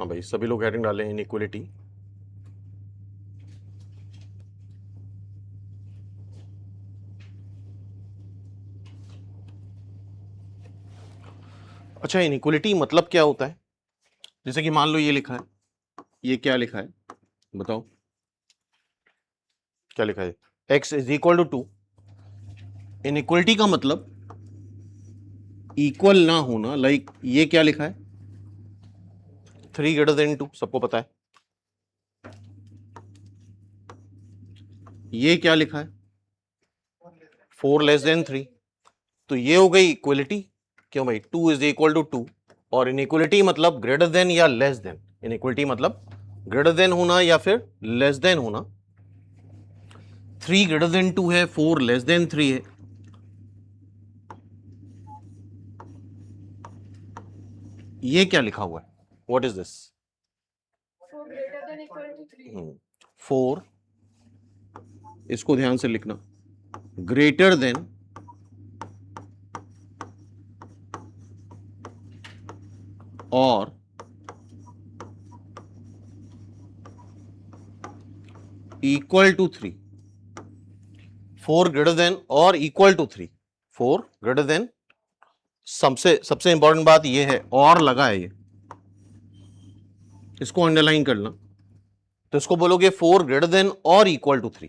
हाँ भाई, सभी लोग हेडिंग डालें इनइक्वलिटी। अच्छा, इनइक्वलिटी मतलब क्या होता है? जैसे कि मान लो ये लिखा है, ये क्या लिखा है बताओ, क्या लिखा है? x is equal to 2। Inequality का मतलब इक्वल ना होना। लाइक ये क्या लिखा है? 3 ग्रेटर देन 2, सबको पता है। ये क्या लिखा है? 4 लेस देन 3। तो ये हो गई इक्वलिटी। क्यों भाई? 2 इज इक्वल टू 2। और इनइक्वलिटी मतलब ग्रेटर देन या लेस देन। इनइक्वलिटी मतलब ग्रेटर देन होना या फिर लेस देन होना। 3 ग्रेटर देन 2 है, 4 लेस देन 3 है। ये क्या लिखा हुआ है? What is this? 4, इसको ध्यान से लिखना, ग्रेटर देन और इक्वल टू 3। 4 ग्रेटर देन और इक्वल टू 3। 4 ग्रेटर देन, सबसे इंपॉर्टेंट बात ये है, और लगा है, ये इसको अंडरलाइन करना। तो इसको बोलोगे 4 ग्रेटर देन और इक्वल टू 3।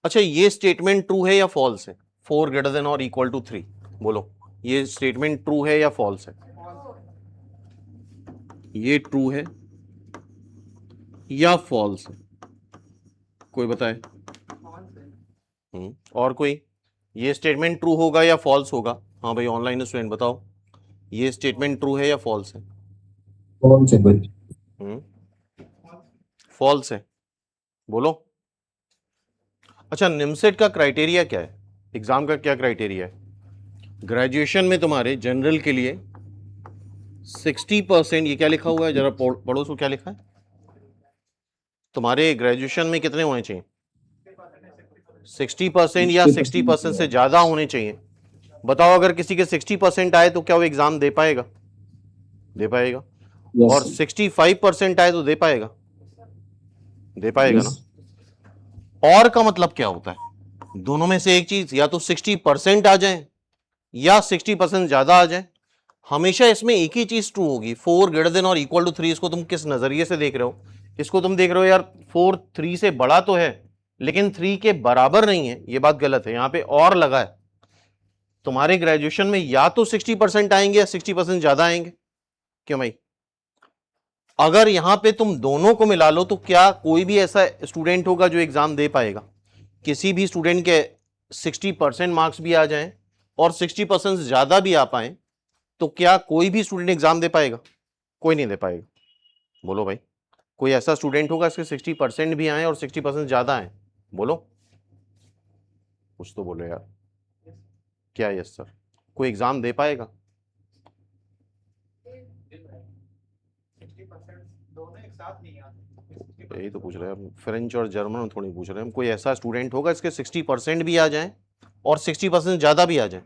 अच्छा, ये स्टेटमेंट ट्रू है या फॉल्स है? 4 ग्रेटर देन और इक्वल टू 3, बोलो ये स्टेटमेंट ट्रू है या फॉल्स है? ये ट्रू है या फॉल्स है? कोई बताए? और कोई? ये स्टेटमेंट ट्रू होगा या फॉल्स होगा? हाँ भाई, ऑनलाइन स्टूडेंट बताओ, ये स्टेटमेंट ट्रू है या फॉल्स है? फॉल्स है भाई। फॉल्स है, बोलो। अच्छा, निमसेट का क्राइटेरिया क्या है? एग्जाम का क्या क्राइटेरिया है? ग्रेजुएशन में तुम्हारे जनरल के लिए 60%, ये क्या लिखा हुआ है जरा पढ़ो, सो क्या लिखा है तुम्हारे ग्रेजुएशन में? कितने होने चाहिए? 60% या 60% से ज्यादा होने चाहिए। बताओ, अगर किसी के 60% आए तो क्या वो एग्जाम दे पाएगा? दे पाएगा। और 65% आए तो दे पाएगा? दे पाएगा ना। और का मतलब क्या होता है? दोनों में से एक चीज, या तो 60% आ जाए या 60% ज्यादा आ जाए। हमेशा इसमें एक ही चीज ट्रू होगी, 4 ग्रेटर देन और इक्वल टू 3। इसको तुम किस नजरिए से देख रहे हो? इसको तुम देख रहे हो यार 4 3 से बड़ा तो है लेकिन 3 के बराबर नहीं है। ये बात गलत है, यहां पे और लगा है। तुम्हारे ग्रेजुएशन में या तो 60% आएंगे या 60% ज्यादा आएंगे। क्यों भाई? अगर यहां पे तुम दोनों को मिला लो तो क्या कोई भी ऐसा स्टूडेंट होगा जो एग्जाम दे पाएगा? किसी भी स्टूडेंट के 60% मार्क्स भी आ जाएं और 60% से ज्यादा भी आ पाए तो क्या कोई भी स्टूडेंट एग्जाम दे पाएगा? कोई नहीं दे पाएगा। बोलो भाई, कोई ऐसा स्टूडेंट होगा इसके 60% भी आए और 60% ज्यादा आए? बोलो, कुछ तो बोलो यार। क्या? Yes sir. कोई एग्जाम दे पाएगा? यही तो पूछ रहे हैं हम, फ्रेंच और जर्मन थोड़ी पूछ रहे हैं हम। कोई ऐसा स्टूडेंट होगा इसके 60% भी आ जाए और 60% ज्यादा भी आ जाए?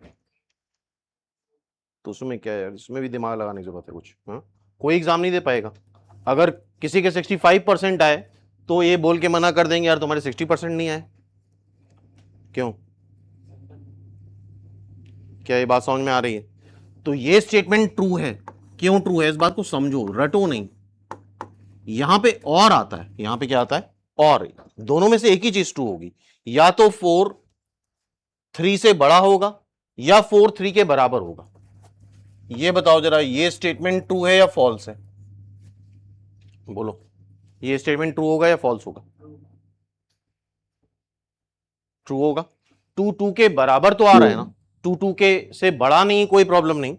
तो उसमें क्या है यार, इसमें भी दिमाग लगाने की जरूरत है कुछ। हाँ, कोई एग्जाम नहीं दे पाएगा। अगर किसी के 65% आए तो ये बोल के मना कर देंगे यार तुम्हारे 60% नहीं आए। क्यों? क्या ये बात समझ में आ रही है? तो ये स्टेटमेंट ट्रू है। क्यों ट्रू है, इस बात को समझो, रटो नहीं। यहां पे और आता है, यहां पे क्या आता है? और। दोनों में से एक ही चीज ट्रू होगी, या तो 4 3 से बड़ा होगा या 4 3 के बराबर होगा। ये बताओ जरा, ये स्टेटमेंट ट्रू है या फॉल्स है? बोलो, ये स्टेटमेंट ट्रू होगा या फॉल्स होगा? ट्रू होगा। 2 2 के बराबर तो आ रहा है ना, 2 2 के से बड़ा नहीं, कोई प्रॉब्लम नहीं।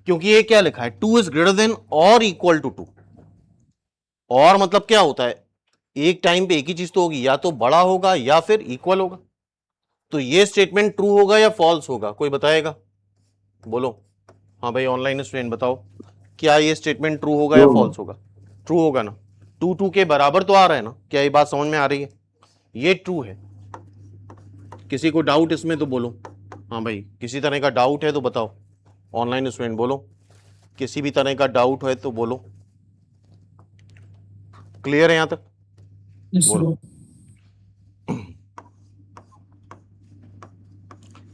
क्योंकि ये क्या लिखा है? 2 इज ग्रेटर देन और इक्वल टू 2। और मतलब क्या होता है? एक टाइम पे एक ही चीज तो होगी, या तो बड़ा होगा या फिर इक्वल होगा। तो ये स्टेटमेंट ट्रू होगा या फॉल्स होगा? कोई बताएगा? बोलो। हाँ भाई, ऑनलाइन स्टूडेंट बताओ, क्या ये स्टेटमेंट ट्रू होगा या फॉल्स होगा? ट्रू होगा ना। 2 2 के बराबर तो आ रहा है ना। क्या ये बात समझ में आ रही है? ये ट्रू है। किसी को डाउट इसमें तो बोलो। हाँ भाई, किसी तरह का डाउट है तो बताओ। ऑनलाइन स्टूडेंट बोलो, किसी भी तरह का डाउट है तो बोलो। क्लियर है यहां तक? Yes, बोलो।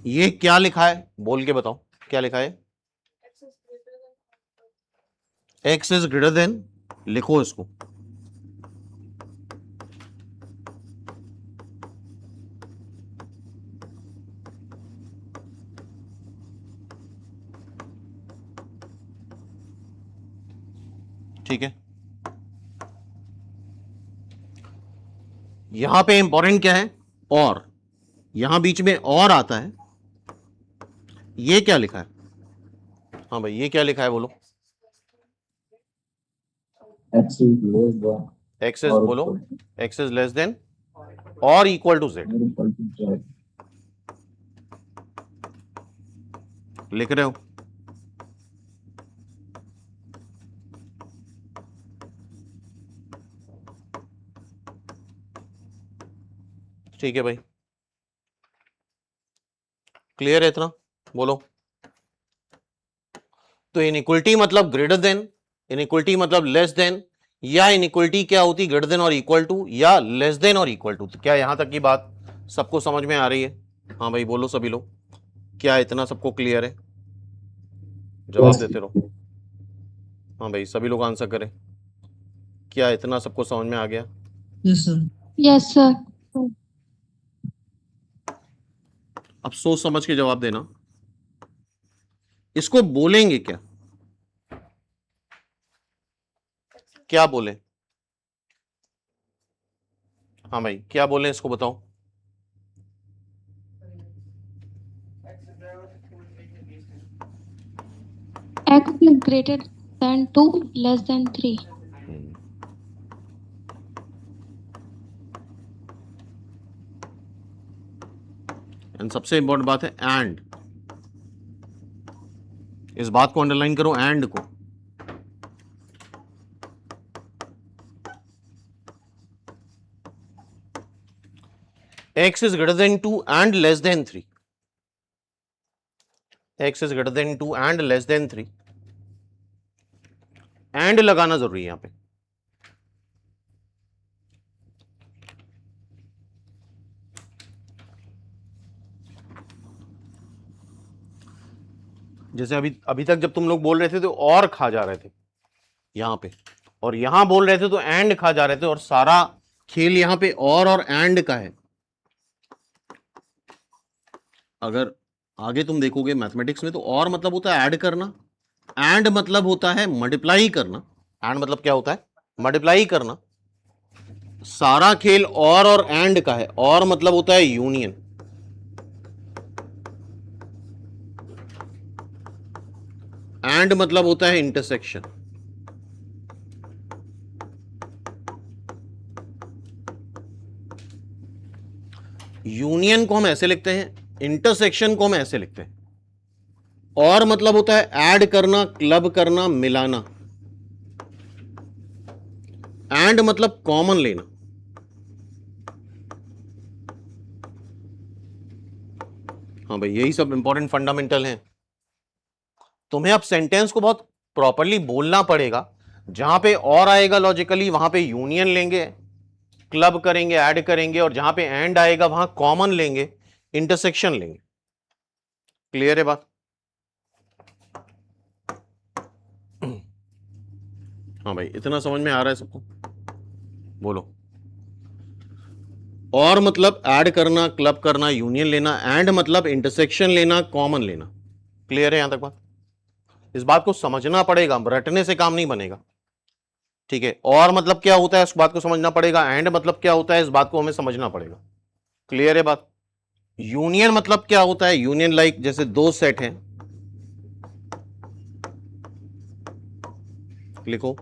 ये क्या लिखा है, बोल के बताओ क्या लिखा है? एक्स इज ग्रेटर देन, लिखो इसको। ठीक है, यहां पे इंपॉर्टेंट क्या है? और, यहां बीच में और आता है। ये क्या लिखा है? हाँ भाई, ये क्या लिखा है बोलो? X is less than x is, or बोलो, equal to x is less than और इक्वल टू जेड। Z. लिख रहे हो? ठीक है भाई, क्लियर है इतना? बोलो। तो इनइक्वलिटी मतलब ग्रेटर देन, इनइक्वलिटी मतलब लेस देन, या इनइक्वलिटी क्या होती? ग्रेटर देन और इक्वल टू, या लेस देन और इक्वल टू। तो क्या यहां तक की बात सबको समझ में आ रही है? हाँ भाई बोलो सभी लोग, क्या इतना सबको क्लियर है? जवाब Yes. देते रहो। हाँ भाई, सभी लोग आंसर करें। क्या इतना सबको समझ में आ गया? Yes, sir. Yes sir. अब सोच समझ के जवाब देना। इसको बोलेंगे क्या? क्या बोले? हाँ भाई, क्या बोले इसको बताओ। X is greater than 2 less than 3। And सबसे इंपॉर्टेंट बात है एंड, इस बात को अंडरलाइन करो, एंड को। x is greater than 2 and less than 3, x is greater than 2 and less than 3, and लगाना जरूरी है यहां पे। जैसे अभी अभी तक जब तुम लोग बोल रहे थे तो और खा जा रहे थे यहां पे, और यहां बोल रहे थे तो एंड खा जा रहे थे, और सारा खेल यहां पे और एंड का है। अगर आगे तुम देखोगे मैथमेटिक्स में तो और मतलब होता है ऐड करना, एंड मतलब होता है मल्टीप्लाई करना। एंड मतलब क्या होता है? मल्टीप्लाई करना। सारा खेल और एंड का है, और मतलब होता है यूनियन। एंड मतलब होता है इंटरसेक्शन। यूनियन को हम ऐसे लिखते हैं, इंटरसेक्शन को हम ऐसे लिखते हैं। और मतलब होता है ऐड करना, क्लब करना, मिलाना। एंड मतलब कॉमन लेना। हाँ भाई, यही सब इंपॉर्टेंट फंडामेंटल हैं। तुम्हें अब सेंटेंस को बहुत प्रॉपरली बोलना पड़ेगा। जहां पे और आएगा लॉजिकली वहां पे यूनियन लेंगे, क्लब करेंगे, ऐड करेंगे, और जहां पे एंड आएगा वहां कॉमन लेंगे, इंटरसेक्शन लेंगे। क्लियर है बात? हाँ भाई, इतना समझ में आ रहा है सबको? बोलो। और मतलब ऐड करना, क्लब करना, यूनियन लेना, एंड मतलब इंटरसेक्शन लेना, कॉमन लेना। क्लियर है यहां तक बात? इस बात को समझना पड़ेगा, रटने से काम नहीं बनेगा। ठीक है, और मतलब क्या होता है इस बात को समझना पड़ेगा, एंड मतलब क्या होता है इस बात को हमें समझना पड़ेगा। क्लियर है बात? यूनियन मतलब क्या होता है? यूनियन लाइक जैसे दो सेट हैं, लिखो।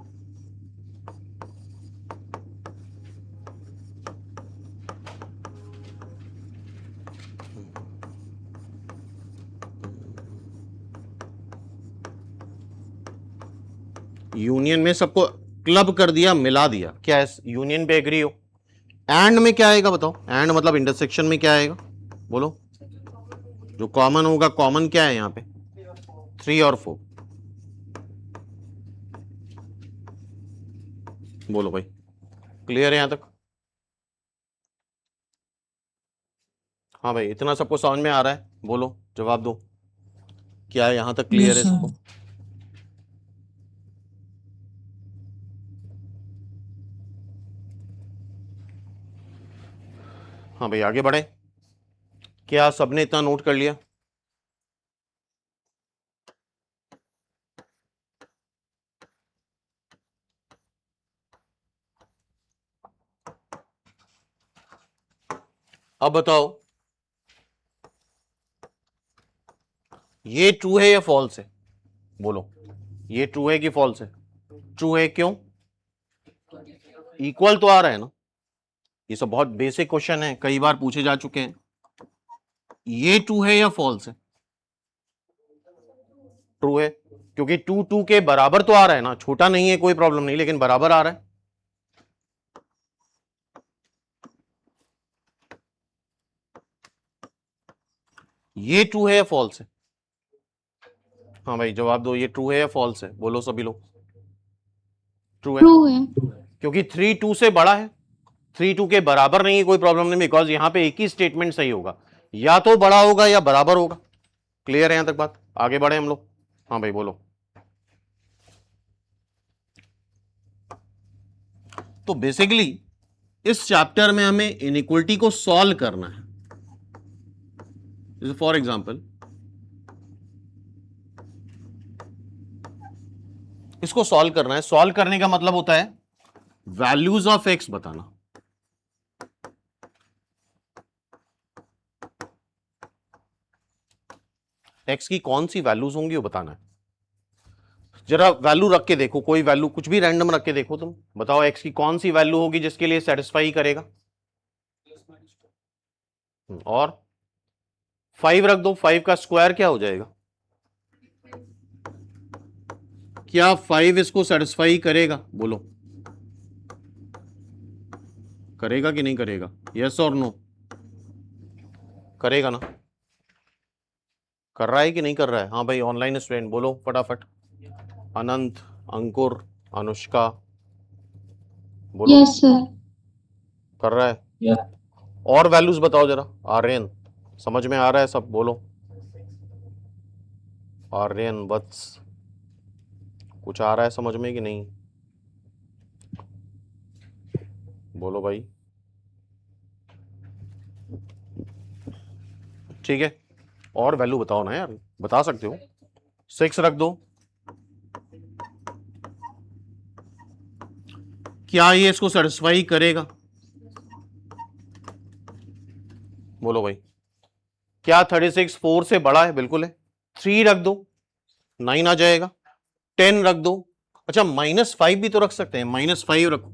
यूनियन में सबको क्लब कर दिया, मिला दिया। क्या है यूनियन पे एग्री हो? एंड में क्या आएगा बताओ? एंड मतलब इंटरसेक्शन में क्या आएगा? बोलो। जो कॉमन होगा, कॉमन क्या है यहां पे? 3 और 4। बोलो भाई। क्लियर है यहां तक? हाँ भाई, इतना सबको समझ में आ रहा है? बोलो, जवाब दो, क्या यहां तक क्लियर है Yes, sir. सबको? हाँ भाई, आगे बढ़े। क्या सबने इतना नोट कर लिया? अब बताओ, ये ट्रू है या फॉल्स है? बोलो, ये ट्रू है कि फॉल्स है? ट्रू है, क्यों? इक्वल तो आ रहा है ना। ये सब बहुत बेसिक क्वेश्चन है, कई बार पूछे जा चुके हैं। ये ट्रू है या फॉल्स है? ट्रू है, क्योंकि 2 2 के बराबर तो आ रहा है ना, छोटा नहीं है कोई प्रॉब्लम नहीं, लेकिन बराबर आ रहा है। ये ट्रू है या फॉल्स है? हाँ भाई, जवाब दो, ये ट्रू है या फॉल्स है? बोलो सभी लोग। ट्रू है, ट्रू है। क्योंकि 3 2 से बड़ा है। 3 2 के बराबर नहीं है, कोई प्रॉब्लम नहीं, बिकॉज यहां पे एक ही स्टेटमेंट सही होगा, या तो बड़ा होगा या बराबर होगा। क्लियर है यहां तक बात? आगे बढ़े हम लोग। हाँ भाई, बोलो। तो बेसिकली इस चैप्टर में हमें इनइक्वलिटी को सॉल्व करना है। फॉर एग्जाम्पल, इसको सॉल्व करना है। सॉल्व करने का मतलब होता है वैल्यूज ऑफ एक्स बताना। एक्स की कौन सी वैल्यूज होंगी वो बताना है। जरा वैल्यू रख के देखो, कोई वैल्यू कुछ भी रैंडम रख के देखो, तुम बताओ एक्स की कौन सी वैल्यू होगी जिसके लिए सेटिस्फाई करेगा। और 5 रख दो, 5 का स्क्वायर क्या हो जाएगा? क्या 5 इसको सेटिस्फाई करेगा? बोलो, करेगा कि नहीं करेगा? यस और नो? करेगा ना? कर रहा है कि नहीं कर रहा है? हाँ भाई, ऑनलाइन स्टूडेंट बोलो फटाफट। अनंत, अंकुर, अनुष्का, बोलो। Yes sir. कर रहा है। Yeah. और वैल्यूज बताओ जरा। आर्यन, समझ में आ रहा है सब? बोलो। आर्यन वत्स, कुछ आ रहा है समझ में कि नहीं? बोलो भाई। ठीक है, और वैल्यू बताओ ना यार, बता सकते हो। 6 रख दो। क्या ये इसको सेटिस्फाई करेगा? बोलो भाई। क्या 36 4 से बड़ा है? बिल्कुल है। 3 रख दो, 9 आ जाएगा। 10 रख दो। अच्छा, -5 भी तो रख सकते हैं, -5 रखो।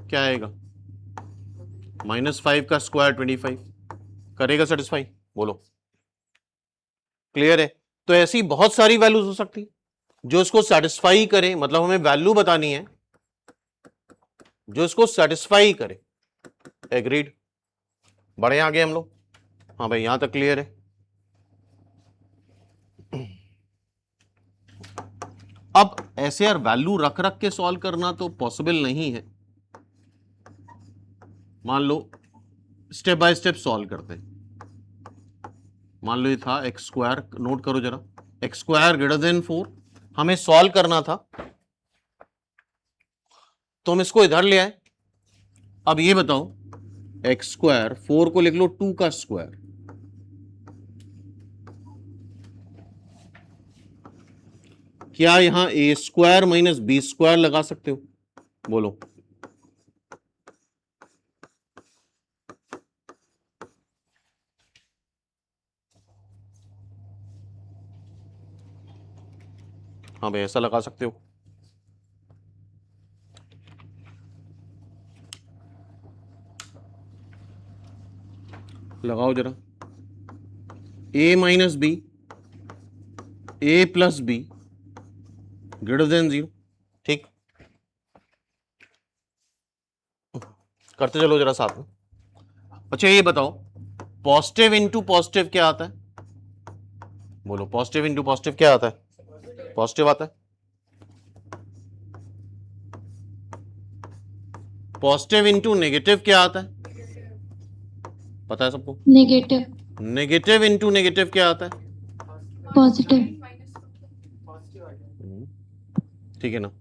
क्या आएगा? -5 का स्क्वायर 25, करेगा सेटिस्फाई? बोलो। क्लियर है? तो ऐसी बहुत सारी वैल्यूज हो सकती जो इसको सेटिस्फाई करे, मतलब हमें वैल्यू बतानी है जो इसको सेटिस्फाई करे। एग्रीड? बढ़े आगे हम लोग। हाँ भाई, यहां तक क्लियर है? अब ऐसे यार वैल्यू रख रख के सॉल्व करना तो पॉसिबल नहीं है। मान लो स्टेप बाय स्टेप सॉल्व करते हैं। मान लो ये था एक्स स्क्वायर, नोट करो जरा, एक्स स्क्वायर ग्रेटर देन 4 हमें सॉल्व करना था, तो हम इसको इधर ले आए। अब ये बताओ, एक्स स्क्वायर 4 को लिख लो 2 का स्क्वायर, क्या यहां ए स्क्वायर माइनस बी स्क्वायर लगा सकते हो? बोलो। हाँ भाई, ऐसा लगा सकते हो। लगाओ जरा। A minus B, A plus B greater than 0। ठीक, करते चलो जरा साथ में। अच्छा ये बताओ, पॉजिटिव इंटू पॉजिटिव क्या आता है? बोलो पॉजिटिव इंटू पॉजिटिव क्या आता है? पॉजिटिव आता है। पॉजिटिव इंटू नेगेटिव क्या आता है? पता है सबको? नेगेटिव। नेगेटिव इंटू नेगेटिव क्या आता है? पॉजिटिव। ठीक है ना।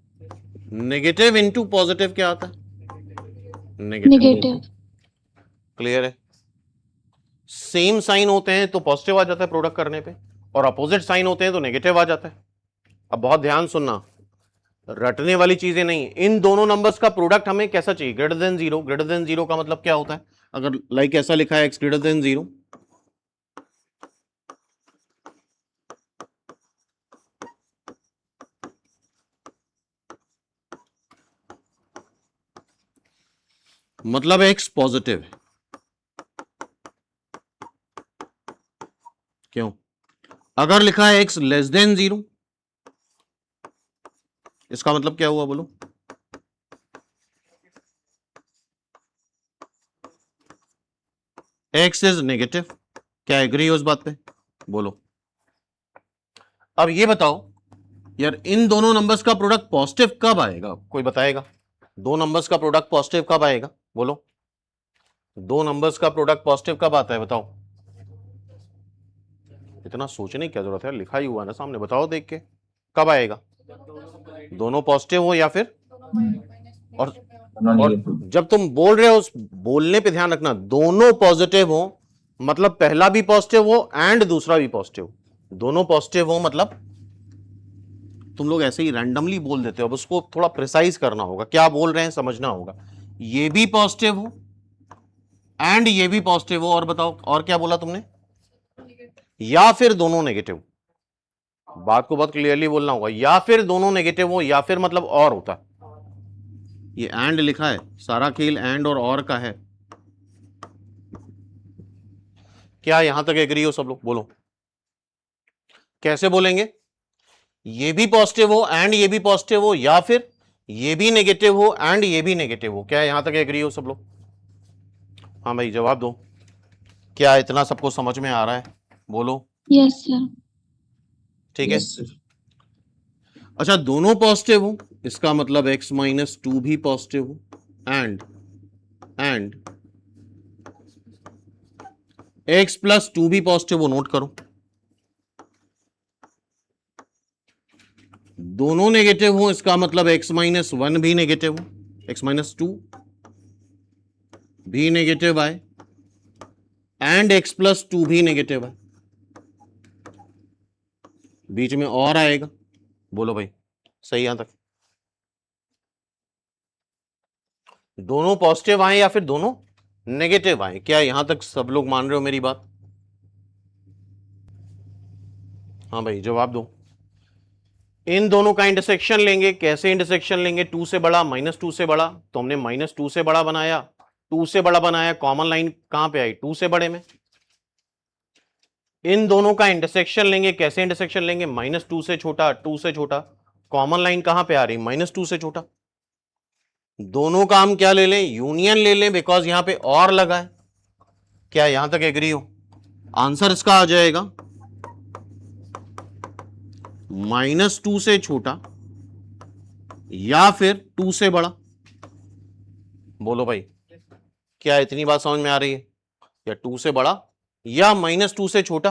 नेगेटिव इंटू पॉजिटिव क्या आता है? नेगेटिव। नेगेटिव। क्लियर है? सेम साइन होते हैं तो पॉजिटिव आ जाता है प्रोडक्ट करने पे, और अपोजिट साइन होते हैं तो नेगेटिव आ जाता है। अब बहुत ध्यान सुनना, रटने वाली चीजें नहीं। इन दोनों नंबर्स का प्रोडक्ट हमें कैसा चाहिए? Greater than zero. Greater than zero का मतलब क्या होता है? अगर लाइक ऐसा लिखा है एक्स ग्रेटर देन जीरो, मतलब एक्स पॉजिटिव है। क्यों? अगर लिखा है एक्स लेस देन जीरो, इसका मतलब क्या हुआ बोलो? X is negative. क्या एग्री हो इस बात पे? बोलो। अब ये बताओ यार, इन दोनों नंबर्स का प्रोडक्ट पॉजिटिव कब आएगा? कोई बताएगा? दो नंबर्स का प्रोडक्ट पॉजिटिव कब आएगा? बोलो। दो नंबर्स का प्रोडक्ट पॉजिटिव कब आता है? बताओ। इतना सोचने की क्या जरूरत है, लिखा ही हुआ ना सामने, बताओ देख के कब आएगा। दोनों पॉजिटिव हो या फिर और जब तुम बोल रहे हो, उस बोलने पे ध्यान रखना, दोनों पॉजिटिव हो मतलब पहला भी पॉजिटिव हो एंड दूसरा भी पॉजिटिव। दोनों पॉजिटिव हो मतलब, तुम लोग ऐसे ही रैंडमली बोल देते हो, अब उसको थोड़ा प्रिसाइज करना होगा, क्या बोल रहे हैं समझना होगा। ये भी पॉजिटिव हो एंड ये भी पॉजिटिव हो, और बताओ और क्या बोला तुमने? या फिर दोनों नेगेटिव। बात को बहुत क्लियरली बोलना होगा, या फिर दोनों नेगेटिव हो, या फिर मतलब और होता है। ये एंड लिखा है, सारा खेल एंड और का है। क्या यहां तक एग्री हो सब लोग? बोलो। कैसे बोलेंगे? ये भी पॉजिटिव हो एंड ये भी पॉजिटिव हो, या फिर ये भी नेगेटिव हो एंड ये भी नेगेटिव हो। क्या यहां तक एग्री हो सब लोग? हाँ भाई जवाब दो। क्या इतना सबको समझ में आ रहा है? बोलो। Yes sir. ठीक है। Yes, sir. अच्छा, दोनों पॉजिटिव हो, इसका मतलब x माइनस टू भी पॉजिटिव हो, एंड x प्लस टू भी पॉजिटिव हो। नोट करो, दोनों नेगेटिव हो, इसका मतलब x माइनस वन भी नेगेटिव हो, x माइनस टू भी नेगेटिव आए एंड x प्लस टू भी नेगेटिव आए। बीच में और आएगा। बोलो भाई, सही यहां तक? दोनों पॉजिटिव आए या फिर दोनों नेगेटिव आए? क्या यहां तक सब लोग मान रहे हो मेरी बात? हाँ भाई जवाब दो। इन दोनों का इंटरसेक्शन लेंगे। कैसे इंटरसेक्शन लेंगे? टू से बड़ा माइनस टू से बड़ा, तो हमने माइनस टू से बड़ा बनाया, टू से बड़ा बनाया, कॉमन लाइन कहां पे आई? टू से बड़े में। इन दोनों का इंटरसेक्शन लेंगे। कैसे इंटरसेक्शन लेंगे? माइनस टू से छोटा, टू से छोटा, कॉमन लाइन कहां पे आ रही? माइनस टू से छोटा। दोनों का हम क्या ले लें? यूनियन ले लें, बिकॉज यहां पे और लगा है। क्या यहां तक एग्री हो? आंसर इसका आ जाएगा माइनस टू से छोटा या फिर टू से बड़ा। बोलो भाई, क्या इतनी बात समझ में आ रही है? या टू से बड़ा या माइनस टू से छोटा।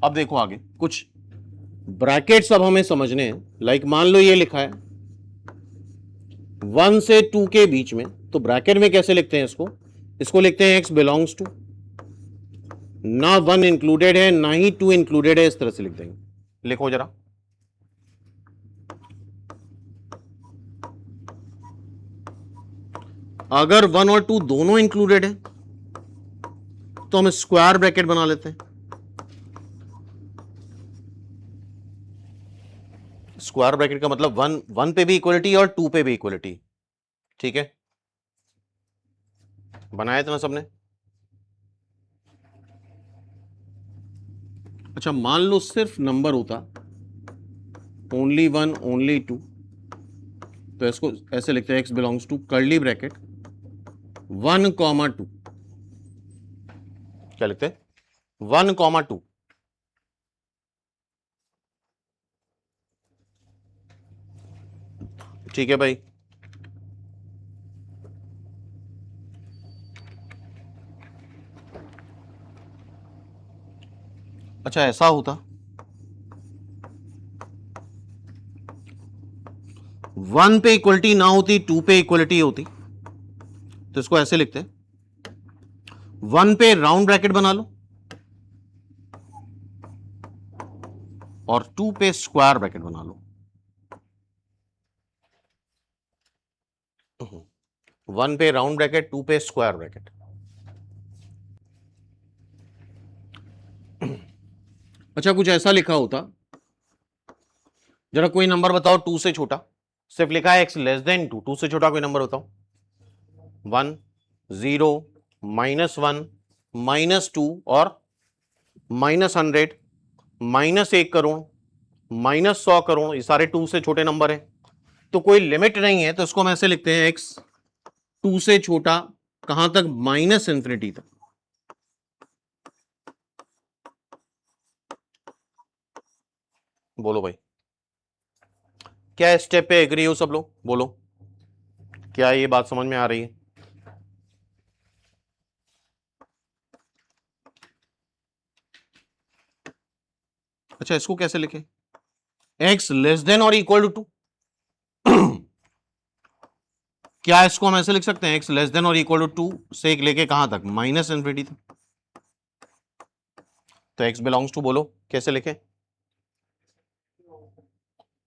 अब देखो आगे कुछ ब्रैकेट्स अब हमें समझने हैं। लाइक मान लो ये लिखा है 1 से 2 के बीच में, तो ब्रैकेट में कैसे लिखते हैं इसको? इसको लिखते हैं x बिलोंग्स टू, ना 1 इंक्लूडेड है ना ही 2 इंक्लूडेड है, इस तरह से लिख देंगे। लिखो जरा। अगर 1 और 2 दोनों इंक्लूडेड है तो हम स्क्वायर ब्रैकेट बना लेते हैं। स्क्वायर ब्रैकेट का मतलब 1 पे भी इक्वलिटी और 2 पे भी इक्वलिटी। ठीक है, बनाया था ना सबने? अच्छा, मान लो सिर्फ नंबर होता ओनली 1 ओनली 2, तो इसको ऐसे लिखते हैं x belongs to curly bracket 1 comma 2। क्या लिखते हैं 1,2। ठीक है भाई, अच्छा ऐसा होता 1 पे इक्वलिटी ना होती, 2 पे इक्वलिटी होती, तो इसको ऐसे लिखते हैं 1 पे राउंड ब्रैकेट बना लो और 2 पे स्क्वायर ब्रैकेट बना लो। 1 पे राउंड ब्रैकेट, 2 पे स्क्वायर ब्रैकेट। अच्छा कुछ ऐसा लिखा होता, जरा कोई नंबर बताओ 2 से छोटा, सिर्फ लिखा है x लेस देन 2, 2 से छोटा कोई नंबर बताओ। 1, 0, -1, -2 और -100, -1 करोड़, -100 करोड़, ये सारे 2 से छोटे नंबर हैं, तो कोई लिमिट नहीं है, तो इसको हम ऐसे लिखते हैं x 2 से छोटा कहां तक, -∞ तक। बोलो भाई, क्या स्टेप पे एग्री हो सब लोग? बोलो, क्या ये बात समझ में आ रही है? अच्छा इसको कैसे लिखे, x लेस देन और इक्वल टू 2, क्या इसको हम ऐसे लिख सकते हैं x लेस देन और इक्वल टू 2 से लेके कहां तक, -∞ तक। तो x बिलोंग्स टू, बोलो कैसे लिखे,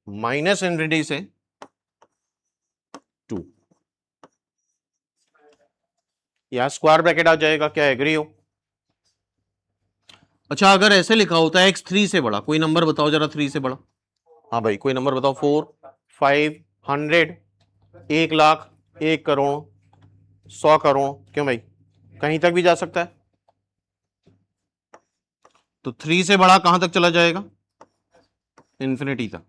-∞ से 2, यहां स्क्वायर ब्रैकेट आ जाएगा, क्या एग्री हो? अच्छा अगर ऐसे लिखा होता है x 3 से बड़ा, कोई नंबर बताओ जरा 3 से बड़ा। हाँ भाई कोई नंबर बताओ, 4, 5, 100, 1 लाख, 1 करोड़, 100 करोड़, क्यों भाई कहीं तक भी जा सकता है। तो 3 से बड़ा कहां तक चला जाएगा, इन्फिनिटी तक।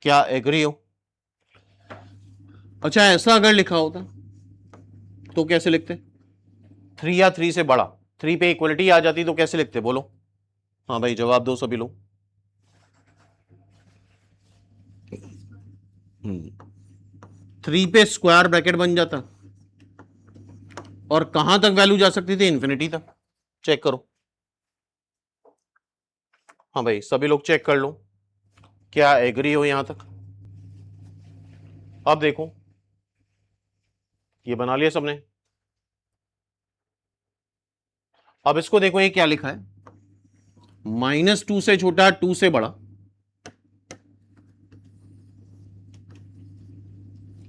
क्या एग्री हो? अच्छा ऐसा अगर लिखा होता तो कैसे लिखते, 3 या 3 से बड़ा, 3 पे इक्वलिटी आ जाती तो कैसे लिखते, बोलो। हाँ भाई जवाब दो सभी लोग। 3 पे स्क्वायर ब्रैकेट बन जाता और कहां तक वैल्यू जा सकती थी, इन्फिनिटी तक। चेक करो, हाँ भाई सभी लोग चेक कर लो, क्या एग्री हो यहां तक? अब देखो, ये बना लिया सबने, अब इसको देखो, ये क्या लिखा है, -2 से छोटा, 2 से बड़ा।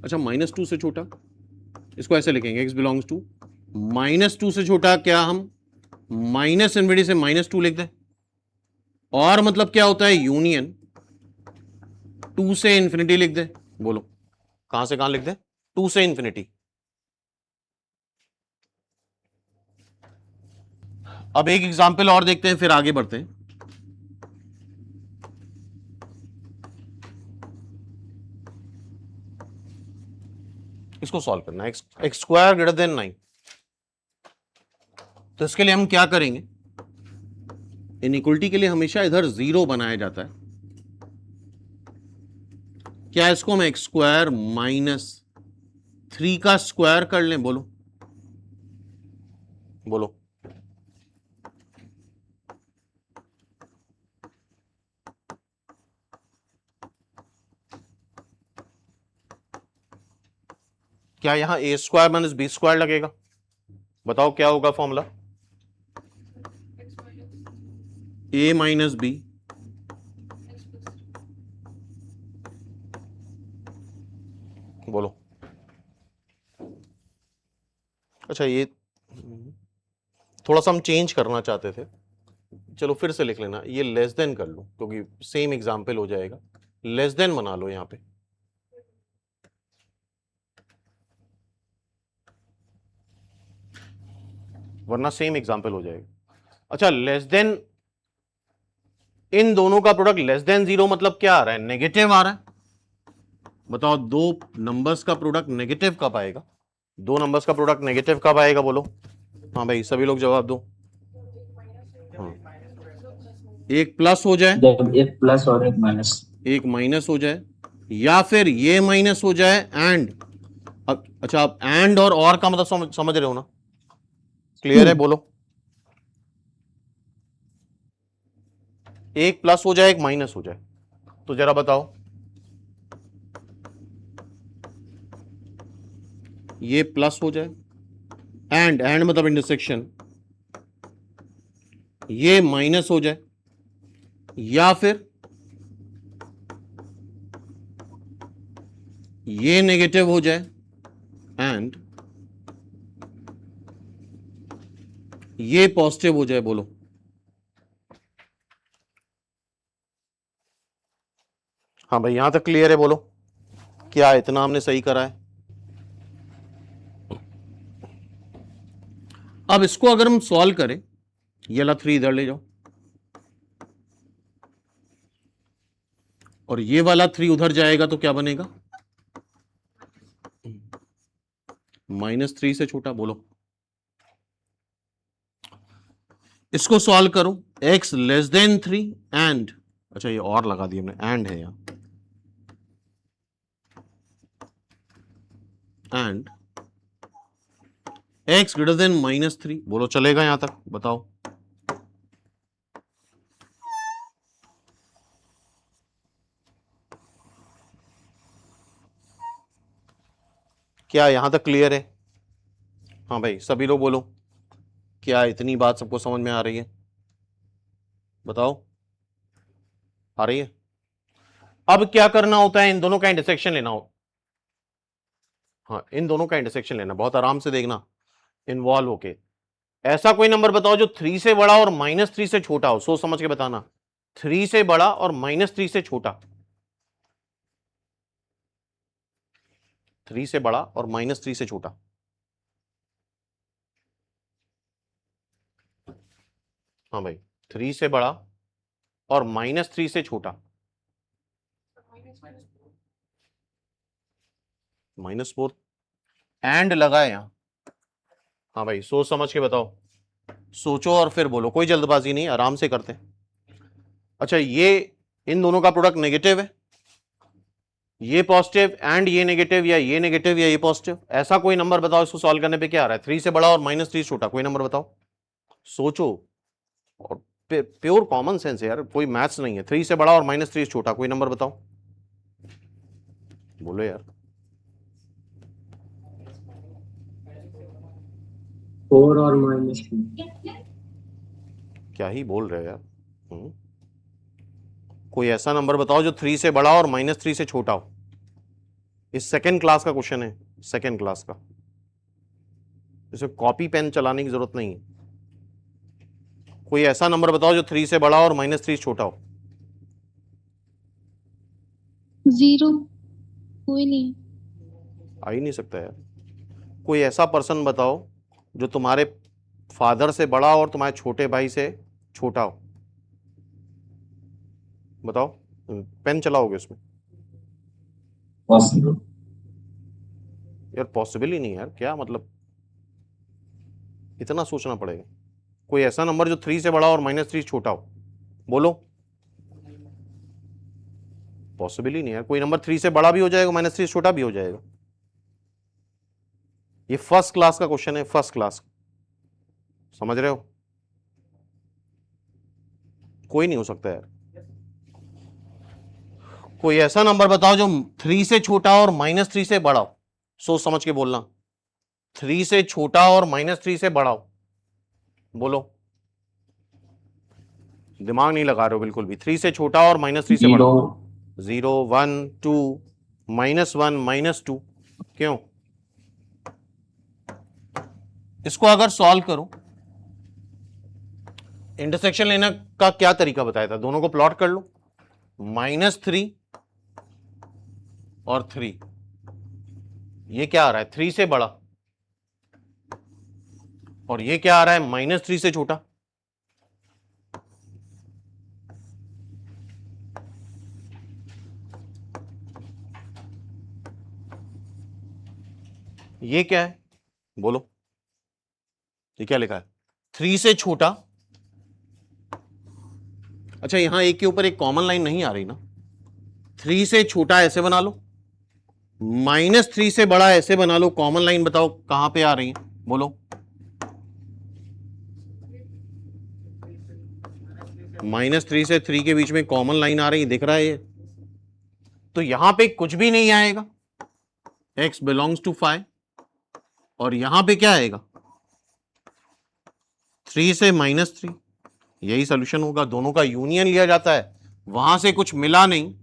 अच्छा -2 से छोटा, इसको ऐसे लिखेंगे x बिलोंग्स टू -2 से छोटा, क्या हम -∞ से -2 लिख दें, और मतलब क्या होता है, यूनियन 2 से इन्फिनिटी लिख दे। बोलो कहां से कहां लिख दे, 2 से इन्फिनिटी। अब एक एग्जांपल और देखते हैं, फिर आगे बढ़ते हैं। इसको सॉल्व करना है, एक्स स्क्वायर ग्रेटर देन 9। तो इसके लिए हम क्या करेंगे, इनइक्वलिटी के लिए हमेशा इधर 0 बनाया जाता है, क्या इसको हम एक्स स्क्वायर -3 का स्क्वायर कर लें, बोलो बोलो। क्या यहां ए स्क्वायर माइनस बी स्क्वायर लगेगा, बताओ क्या होगा फॉर्मूला, ए माइनस बी, बोलो। अच्छा ये थोड़ा सा हम चेंज करना चाहते थे, चलो फिर से लिख लेना, ये लेस देन कर लो क्योंकि सेम एग्जाम्पल हो जाएगा, लेस देन बना लो यहां पे, वरना सेम एग्जाम्पल हो जाएगा। अच्छा लेस देन, इन दोनों का प्रोडक्ट लेस देन 0 मतलब क्या आ रहा है, नेगेटिव आ रहा है। बताओ दो नंबर्स का प्रोडक्ट नेगेटिव कब आएगा, दो नंबर्स का प्रोडक्ट नेगेटिव कब आएगा बोलो? हाँ भाई सभी लोग जवाब दो। हाँ, एक प्लस हो जाए, जब एक प्लस और एक माइनस। एक माइनस हो जाए, या फिर ये माइनस हो जाए एंड, अच्छा आप एंड और का मतलब समझ रहे हो ना? क्लियर है बोलो? एक प्लस हो जाए एक माइनस हो जाए, तो जरा बताओ। ये प्लस हो जाए एंड मतलब इंटरसेक्शन, ये माइनस हो जाए, या फिर ये नेगेटिव हो जाए एंड ये पॉजिटिव हो जाए। बोलो हाँ भाई, यहां तक क्लियर है? बोलो क्या इतना हमने सही करा है? अब इसको अगर हम सॉल्व करें, ये वाला 3 इधर ले जाओ और ये वाला 3 उधर जाएगा तो क्या बनेगा? -3 से छोटा। बोलो इसको सॉल्व करो, x लेस देन 3 एंड, अच्छा ये और लगा दिया हमने, एंड है यहां, एंड x ग्रेटर देन -3। बोलो चलेगा यहां तक? बताओ। क्या यहां तक क्लियर है? हाँ भाई सभी लोग बोलो, क्या इतनी बात सबको समझ में आ रही है? बताओ आ रही है? अब क्या करना होता है, इन दोनों का इंटरसेक्शन लेना हो। हाँ इन दोनों का इंटरसेक्शन लेना, बहुत आराम से देखना, इन्वॉल्व होके। ऐसा कोई नंबर बताओ जो 3 से बड़ा और -3 से छोटा हो, सोच समझ के बताना। 3 से बड़ा और -3 से छोटा, 3 से बड़ा और -3 से छोटा। हाँ भाई 3 से बड़ा और -3 से छोटा, -4 एंड लगा है यहां। हाँ भाई सोच समझ के बताओ, सोचो और फिर बोलो, कोई जल्दबाजी नहीं, आराम से करते हैं। अच्छा ये इन दोनों का प्रोडक्ट नेगेटिव है, ये पॉजिटिव एंड ये नेगेटिव, या ये नेगेटिव या ये पॉजिटिव। ऐसा कोई नंबर बताओ, इसको सॉल्व करने पे क्या आ रहा है? 3 से बड़ा और -3 से छोटा, कोई नंबर बताओ, सोचो। और प्योर कॉमन सेंस है यार, कोई मैथ्स नहीं है। 3 से बड़ा और -3 से छोटा, कोई नंबर बताओ, बोलो यार। 4 और -2। क्या ही बोल रहे हो यार। कोई ऐसा नंबर बताओ जो 3 से बड़ा और -3 से छोटा हो। इस सेकेंड क्लास का क्वेश्चन है, सेकेंड क्लास का, इसे कॉपी पेन चलाने की जरूरत नहीं है। कोई ऐसा नंबर बताओ जो 3 से बड़ा और -3 से छोटा हो। 0, कोई नहीं। आ ही नहीं सकता यार। कोई ऐसा पर्सन बताओ जो तुम्हारे फादर से बड़ा और तुम्हारे छोटे भाई से छोटा हो। बताओ, पेन चलाओगे उसमें? पॉसिबल। यार पॉसिबल ही नहीं यार, क्या मतलब, इतना सोचना पड़ेगा। कोई ऐसा नंबर जो 3 से बड़ा और -3 से छोटा हो, बोलो। पॉसिबल ही नहीं यार, कोई नंबर 3 से बड़ा भी हो जाएगा, -3 से छोटा भी हो जाएगा। ये फर्स्ट क्लास का क्वेश्चन है, फर्स्ट क्लास, समझ रहे हो? कोई नहीं हो सकता यार। कोई ऐसा नंबर बताओ जो 3 से छोटा और -3 से बड़ा हो, सोच समझ के बोलना। 3 से छोटा और -3 से बड़ा हो, बोलो। दिमाग नहीं लगा रहे हो बिल्कुल भी। 3 से छोटा और -3 से बड़ा। 0, 1, 2, -1, -2, क्यों? इसको अगर सॉल्व करो, इंटरसेक्शन लेने का क्या तरीका बताया था? दोनों को प्लॉट कर लो, -3 और 3। ये क्या आ रहा है? 3 से बड़ा, और ये क्या आ रहा है? -3 से छोटा। ये क्या है? बोलो ये क्या लिखा है? 3 से छोटा। अच्छा यहां एक के ऊपर एक कॉमन लाइन नहीं आ रही ना। 3 से छोटा ऐसे बना लो, -3 से बड़ा ऐसे बना लो। कॉमन लाइन बताओ कहां पे आ रही है, बोलो। -3 से 3 के बीच में कॉमन लाइन आ रही है, दिख रहा है ये? तो यहां पे कुछ भी नहीं आएगा, x बिलोंग्स टू 5। और यहां पे क्या आएगा? 3 से -3। यही सोल्यूशन होगा, दोनों का यूनियन लिया जाता है, वहां से कुछ मिला नहीं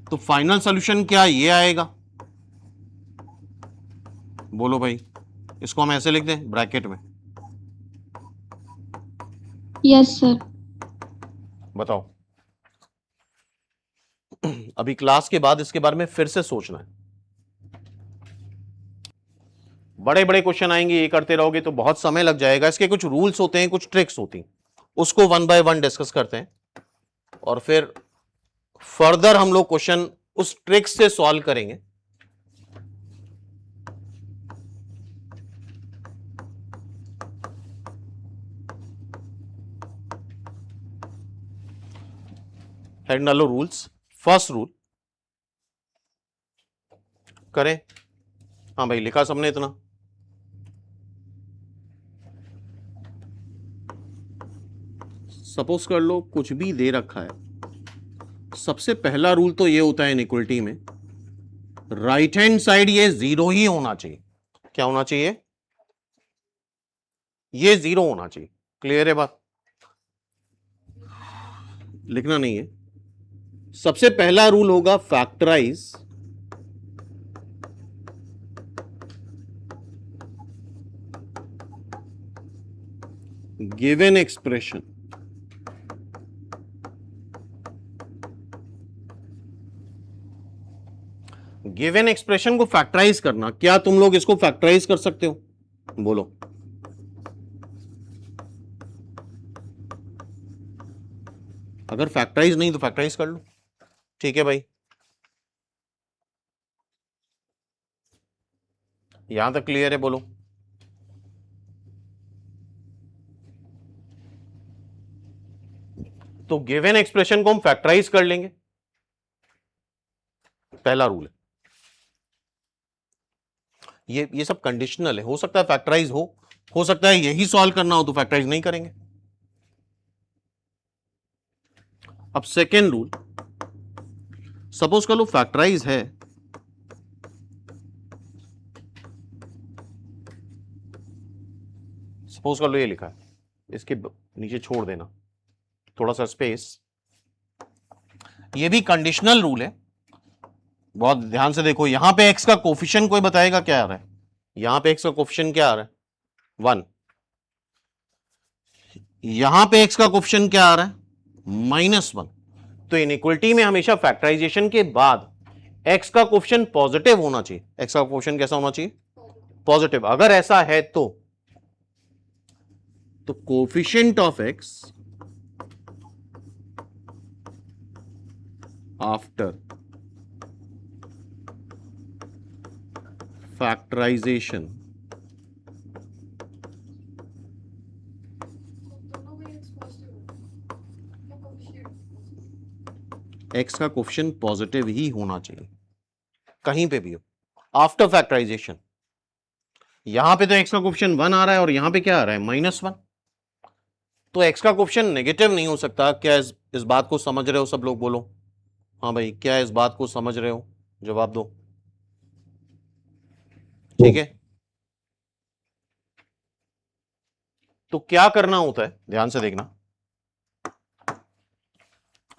तो फाइनल सोल्यूशन क्या ये आएगा? बोलो भाई, इसको हम ऐसे लिख दें ब्रैकेट में, Yes, sir. बताओ। अभी क्लास के बाद इसके बारे में फिर से सोचना है। बड़े बड़े क्वेश्चन आएंगे, ये करते रहोगे तो बहुत समय लग जाएगा। इसके कुछ रूल्स होते हैं, कुछ ट्रिक्स होती हैं, उसको 1 बाय 1 डिस्कस करते हैं और फिर फर्दर हम लोग क्वेश्चन उस ट्रिक्स से सॉल्व करेंगे। हेड डालो रूल्स। फर्स्ट रूल करें। हाँ भाई, लिखा सबने इतना? सपोज कर लो कुछ भी दे रखा है, सबसे पहला रूल तो ये होता है इनइक्वलिटी में, राइट हैंड साइड ये 0 ही होना चाहिए। क्या होना चाहिए? ये 0 होना चाहिए। क्लियर है बात? लिखना नहीं है। सबसे पहला रूल होगा factorize given expression. Given expression को फैक्टराइज करना। क्या तुम लोग इसको फैक्टराइज कर सकते हो? बोलो। अगर फैक्टराइज नहीं तो फैक्टराइज कर लो। ठीक है भाई, यहां तक क्लियर है? बोलो। तो गिवन एक्सप्रेशन को हम फैक्टराइज कर लेंगे, पहला रूल है। ये सब कंडीशनल है, हो सकता है फैक्टराइज हो सकता है यही सॉल्व करना हो तो फैक्टराइज नहीं करेंगे। अब सेकेंड रूल, सपोज कर लो फैक्टराइज है, सपोज कर लो ये लिखा है, इसके नीचे छोड़ देना थोड़ा सा स्पेस। ये भी कंडीशनल रूल है, बहुत ध्यान से देखो। यहां पे x का कोफिशिएंट कोई बताएगा क्या आ रहा है? यहां पे x का कोफिशिएंट क्या आ रहा है? 1। यहां पे x का कोफिशिएंट क्या आ रहा है? -1। तो इनइक्वलिटी में हमेशा फैक्टराइजेशन के बाद x का कोफिशिएंट पॉजिटिव होना चाहिए। x का कोफिशिएंट कैसा होना चाहिए? पॉजिटिव। अगर ऐसा है तो coefficient of x after factorization x का कोफिशिएंट पॉजिटिव ही होना चाहिए, कहीं पे भी हो, आफ्टर फैक्टराइजेशन। यहां पे तो x का कोफिशिएंट 1 आ रहा है और यहां पे क्या आ रहा है? -1। तो x का कोफिशिएंट नेगेटिव नहीं हो सकता। क्या इस बात को समझ रहे हो सब लोग? बोलो हाँ भाई, क्या इस बात को समझ रहे हो? जवाब दो। ठीक है, तो क्या करना होता है, ध्यान से देखना।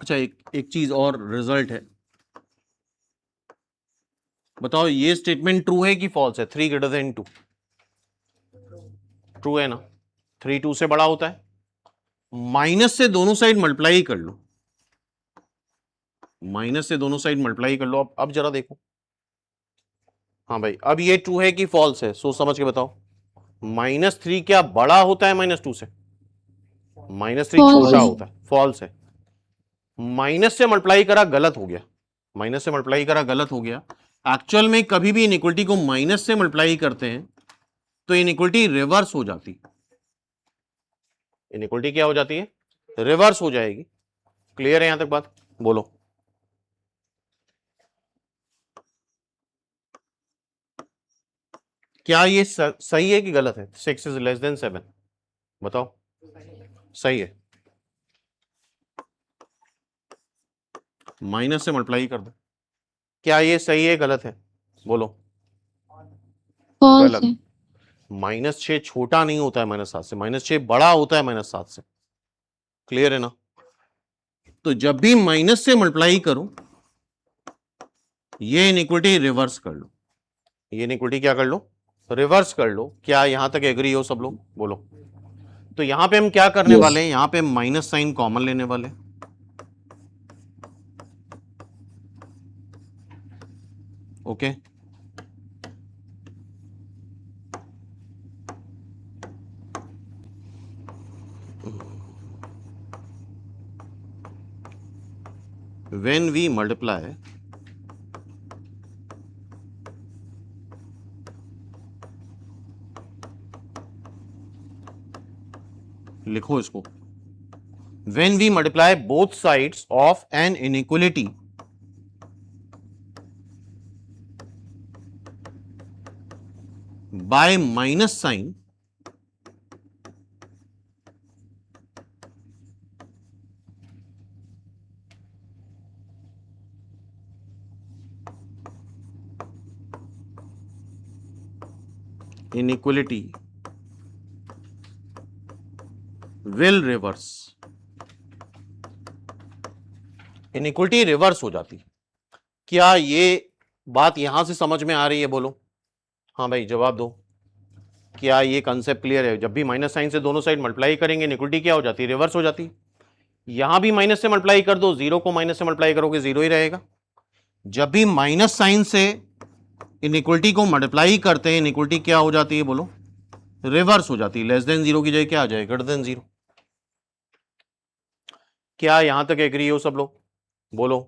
अच्छा एक चीज और रिजल्ट है, बताओ ये स्टेटमेंट ट्रू है कि फॉल्स है? 3 ग्रेटर देन 2 ट्रू है ना? 3 2 से बड़ा होता है। माइनस से दोनों साइड मल्टीप्लाई कर लो, माइनस से दोनों साइड मल्टीप्लाई कर लो। अब जरा देखो। हाँ भाई, अब ये ट्रू है कि फॉल्स है? सोच समझ के बताओ। -3 क्या बड़ा होता है -2 से? -3 False. छोटा होता है, फॉल्स है। माइनस से मल्टीप्लाई करा गलत हो गया, माइनस से मल्टीप्लाई करा गलत हो गया। एक्चुअल में कभी भी इनइक्वलिटी को माइनस से मल्टीप्लाई करते हैं तो इनइक्वलिटी रिवर्स हो जाती है। इनइक्वलिटी क्या हो जाती है? रिवर्स हो जाएगी। क्लियर है यहां तक बात? बोलो। क्या ये सही है कि गलत है? 6 इज लेस देन 7, बताओ। सही है। माइनस से मल्टीप्लाई कर दो। क्या ये सही है गलत है? बोलो। false गलत। है। -6 छोटा नहीं होता है -7 से, -6 बड़ा होता है -7 से। क्लियर है ना? तो जब भी माइनस से मल्टीप्लाई करो ये इनइक्वलिटी रिवर्स कर लो। ये इनइक्वलिटी क्या कर लो? रिवर्स कर लो। क्या यहां तक एग्री हो सब लोग? बोलो। तो यहां पे हम क्या करने Yes. वाले हैं? यहां पे हम माइनस साइन कॉमन लेने वाले हैं। ओके। When we multiply लिखो इसको। When we multiply both sides of an inequality by minus sign, inequality will reverse। Inequality reverse हो जाती। क्या ये बात यहां से समझ में आ रही है? बोलो। हाँ भाई जवाब दो। क्या ये कंसेप्ट क्लियर है? जब भी माइनस साइन से दोनों साइड मल्टीप्लाई करेंगे इनइक्वलिटी क्या हो जाती है? रिवर्स हो जाती है। यहां भी माइनस से मल्टीप्लाई कर दो, जीरो को माइनस से मल्टीप्लाई करोगे जीरो ही रहेगा। जब भी माइनस साइन से इनइक्वलिटी को मल्टीप्लाई करते हैं इनइक्वलिटी क्या हो जाती है? बोलो। रिवर्स हो जाती है। लेस देन जीरो की जगह क्या आ जाए? Greater than zero. क्या यहां तक एग्री हो सब लोग? बोलो,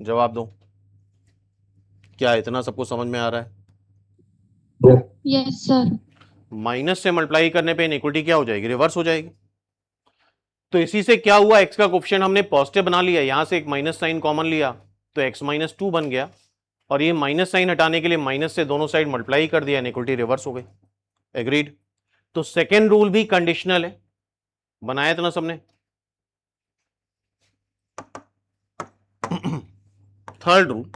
जवाब दो। क्या इतना सबको समझ में आ रहा है? Yes sir. माइनस से मल्टीप्लाई करने पे इनइक्वलिटी क्या हो जाएगी? रिवर्स हो जाएगी। तो इसी से क्या हुआ? एक्स का कोफिशिएंट हमने पॉजिटिव बना लिया, यहां से एक माइनस साइन कॉमन लिया तो x -2 बन गया, और ये माइनस साइन हटाने के लिए माइनस से दोनों साइड मल्टीप्लाई कर दिया, इनइक्वलिटी रिवर्स हो गई। एग्रीड? तो सेकेंड रूल भी कंडीशनल है। बनाया था ना सबने? थर्ड रूल,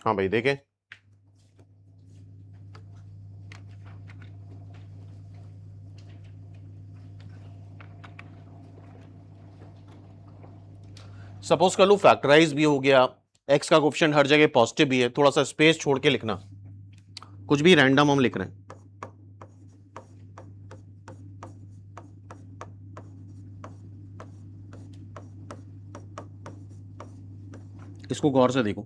हाँ भाई देखें। सपोज कर लो फैक्टराइज भी हो गया, एक्स का कोफिशिएंट हर जगह पॉजिटिव भी है, थोड़ा सा स्पेस छोड़ के लिखना, कुछ भी रैंडम हम लिख रहे हैं। इसको गौर से देखो।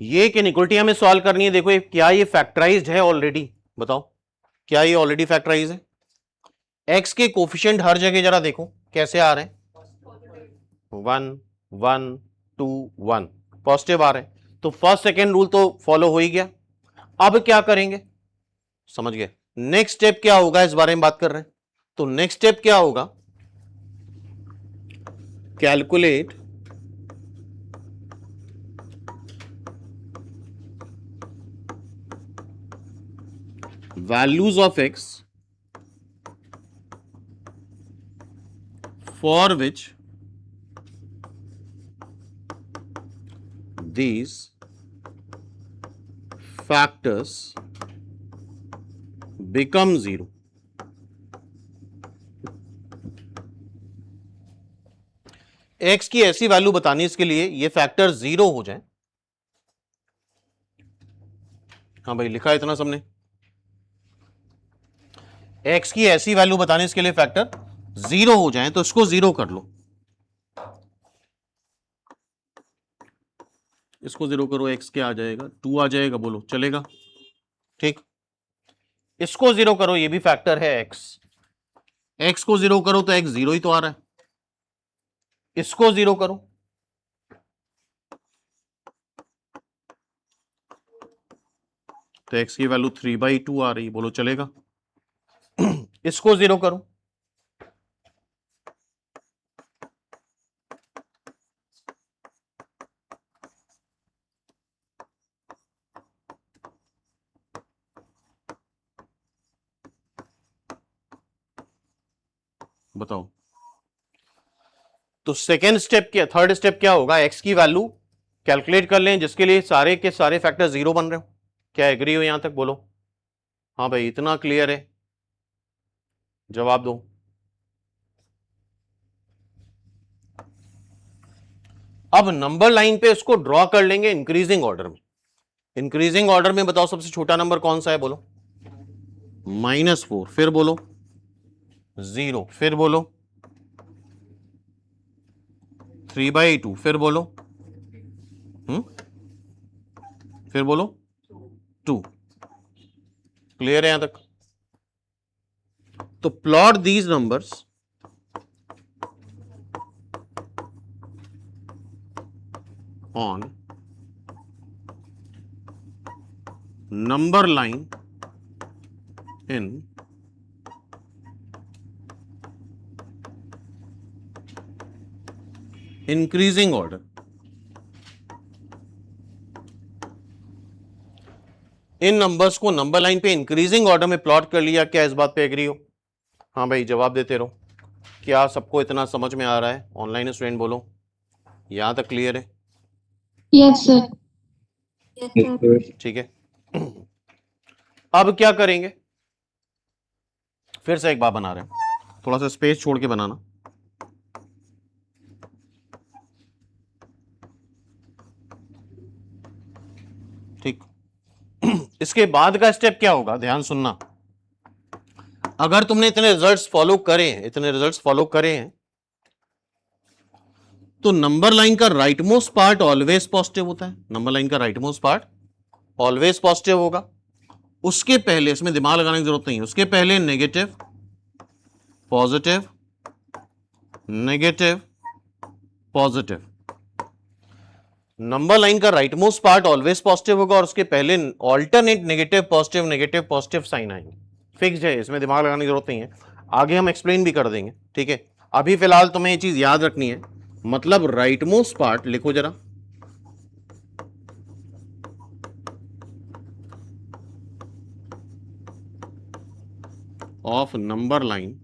ये एक इनइक्वलिटी हमें सॉल्व करनी है। देखो क्या ये फैक्टराइज्ड है ऑलरेडी? बताओ, क्या ये ऑलरेडी फैक्टराइज है? एक्स के कोफिशिएंट हर जगह जरा देखो कैसे आ रहे हैं? 1 1 2 1 पॉजिटिव आ रहे हैं। तो फर्स्ट सेकेंड रूल तो फॉलो हो ही गया। अब क्या करेंगे? समझ गए? नेक्स्ट स्टेप क्या होगा इस बारे में बात कर रहे हैं। तो नेक्स्ट स्टेप क्या होगा? Calculate values of x for which these factors become zero। x की ऐसी वैल्यू बतानी इसके लिए ये फैक्टर जीरो हो जाए। हाँ भाई लिखा है इतना सबने? x की ऐसी वैल्यू बताने इसके लिए फैक्टर जीरो हो जाए तो इसको जीरो कर लो। इसको जीरो करो, x क्या आ जाएगा? 2 आ जाएगा। बोलो चलेगा? ठीक। इसको जीरो करो, ये भी फैक्टर है x। x को जीरो करो तो x जीरो ही तो आ रहा है। इसको 0 करो, तो x की वैल्यू 3/2 आ रही, बोलो चलेगा? इसको 0 करो, बताओ। तो सेकेंड स्टेप क्या, थर्ड स्टेप क्या होगा? x की वैल्यू कैलकुलेट कर लें जिसके लिए सारे के सारे फैक्टर 0 बन रहे हो। क्या एग्री हो यहां तक? बोलो हाँ भाई, इतना क्लियर है? जवाब दो। अब नंबर लाइन पे इसको ड्रॉ कर लेंगे इंक्रीजिंग ऑर्डर में। इंक्रीजिंग ऑर्डर में बताओ सबसे छोटा नंबर कौन सा है? बोलो -4, फिर बोलो 0, फिर बोलो 3/2, फिर बोलो फिर बोलो 2। क्लियर है यहां तक? तो plot these numbers on number line in increasing order. In numbers को नंबर लाइन पे इंक्रीजिंग ऑर्डर में प्लॉट कर लिया। क्या इस बात पे एग्री हो? हाँ भाई, जवाब देते रहो। क्या सबको इतना समझ में आ रहा है? ऑनलाइन स्टूडेंट बोलो, यहां तक क्लियर है? Yes, sir. ठीक है। अब क्या करेंगे? फिर से एक बार बना रहे हैं, थोड़ा सा स्पेस छोड़ के बनाना। ठीक। इसके बाद का स्टेप क्या होगा? ध्यान सुनना। अगर तुमने इतने रिजल्ट्स फॉलो करे हैं तो नंबर लाइन का right most part always positive होता है। नंबर लाइन का right most part always positive होगा। उसके पहले, इसमें दिमाग लगाने की जरूरत नहीं है, उसके पहले negative positive negative positive. Number line का right most part always positive होगा और उसके पहले ऑल्टरनेट नेगेटिव पॉजिटिव साइन आएंगे। फिक्स्ड है, इसमें दिमाग लगाने की जरूरत नहीं है, आगे हम एक्सप्लेन भी कर देंगे। ठीक है, अभी फिलहाल तुम्हें ये चीज याद रखनी है। मतलब राइट मोस्ट पार्ट लिखो जरा, of number line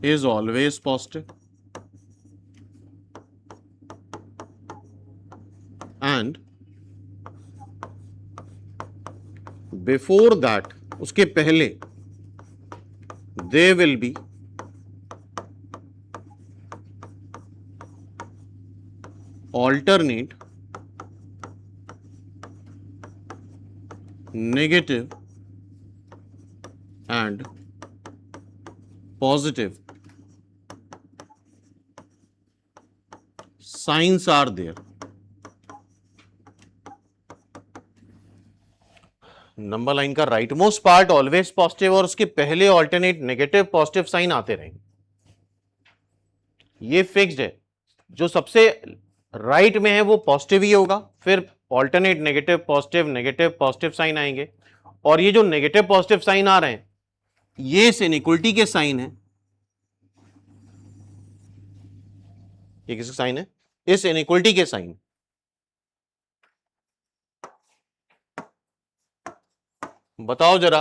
is always positive and before that, उसके पहले there will be alternate negative and positive signs are there. Number line का right most part always positive और उसके पहले ऑल्टरनेट नेगेटिव पॉजिटिव साइन आते रहेंगे। ये फिक्स्ड है। जो सबसे राइट में है वो पॉजिटिव ही होगा, फिर ऑल्टरनेट नेगेटिव पॉजिटिव साइन आएंगे। और ये जो नेगेटिव पॉजिटिव साइन आ रहे हैं ये इस इनइक्वलिटी के साइन है। ये किसके साइन है? इस इनइक्वलिटी के साइन। बताओ जरा,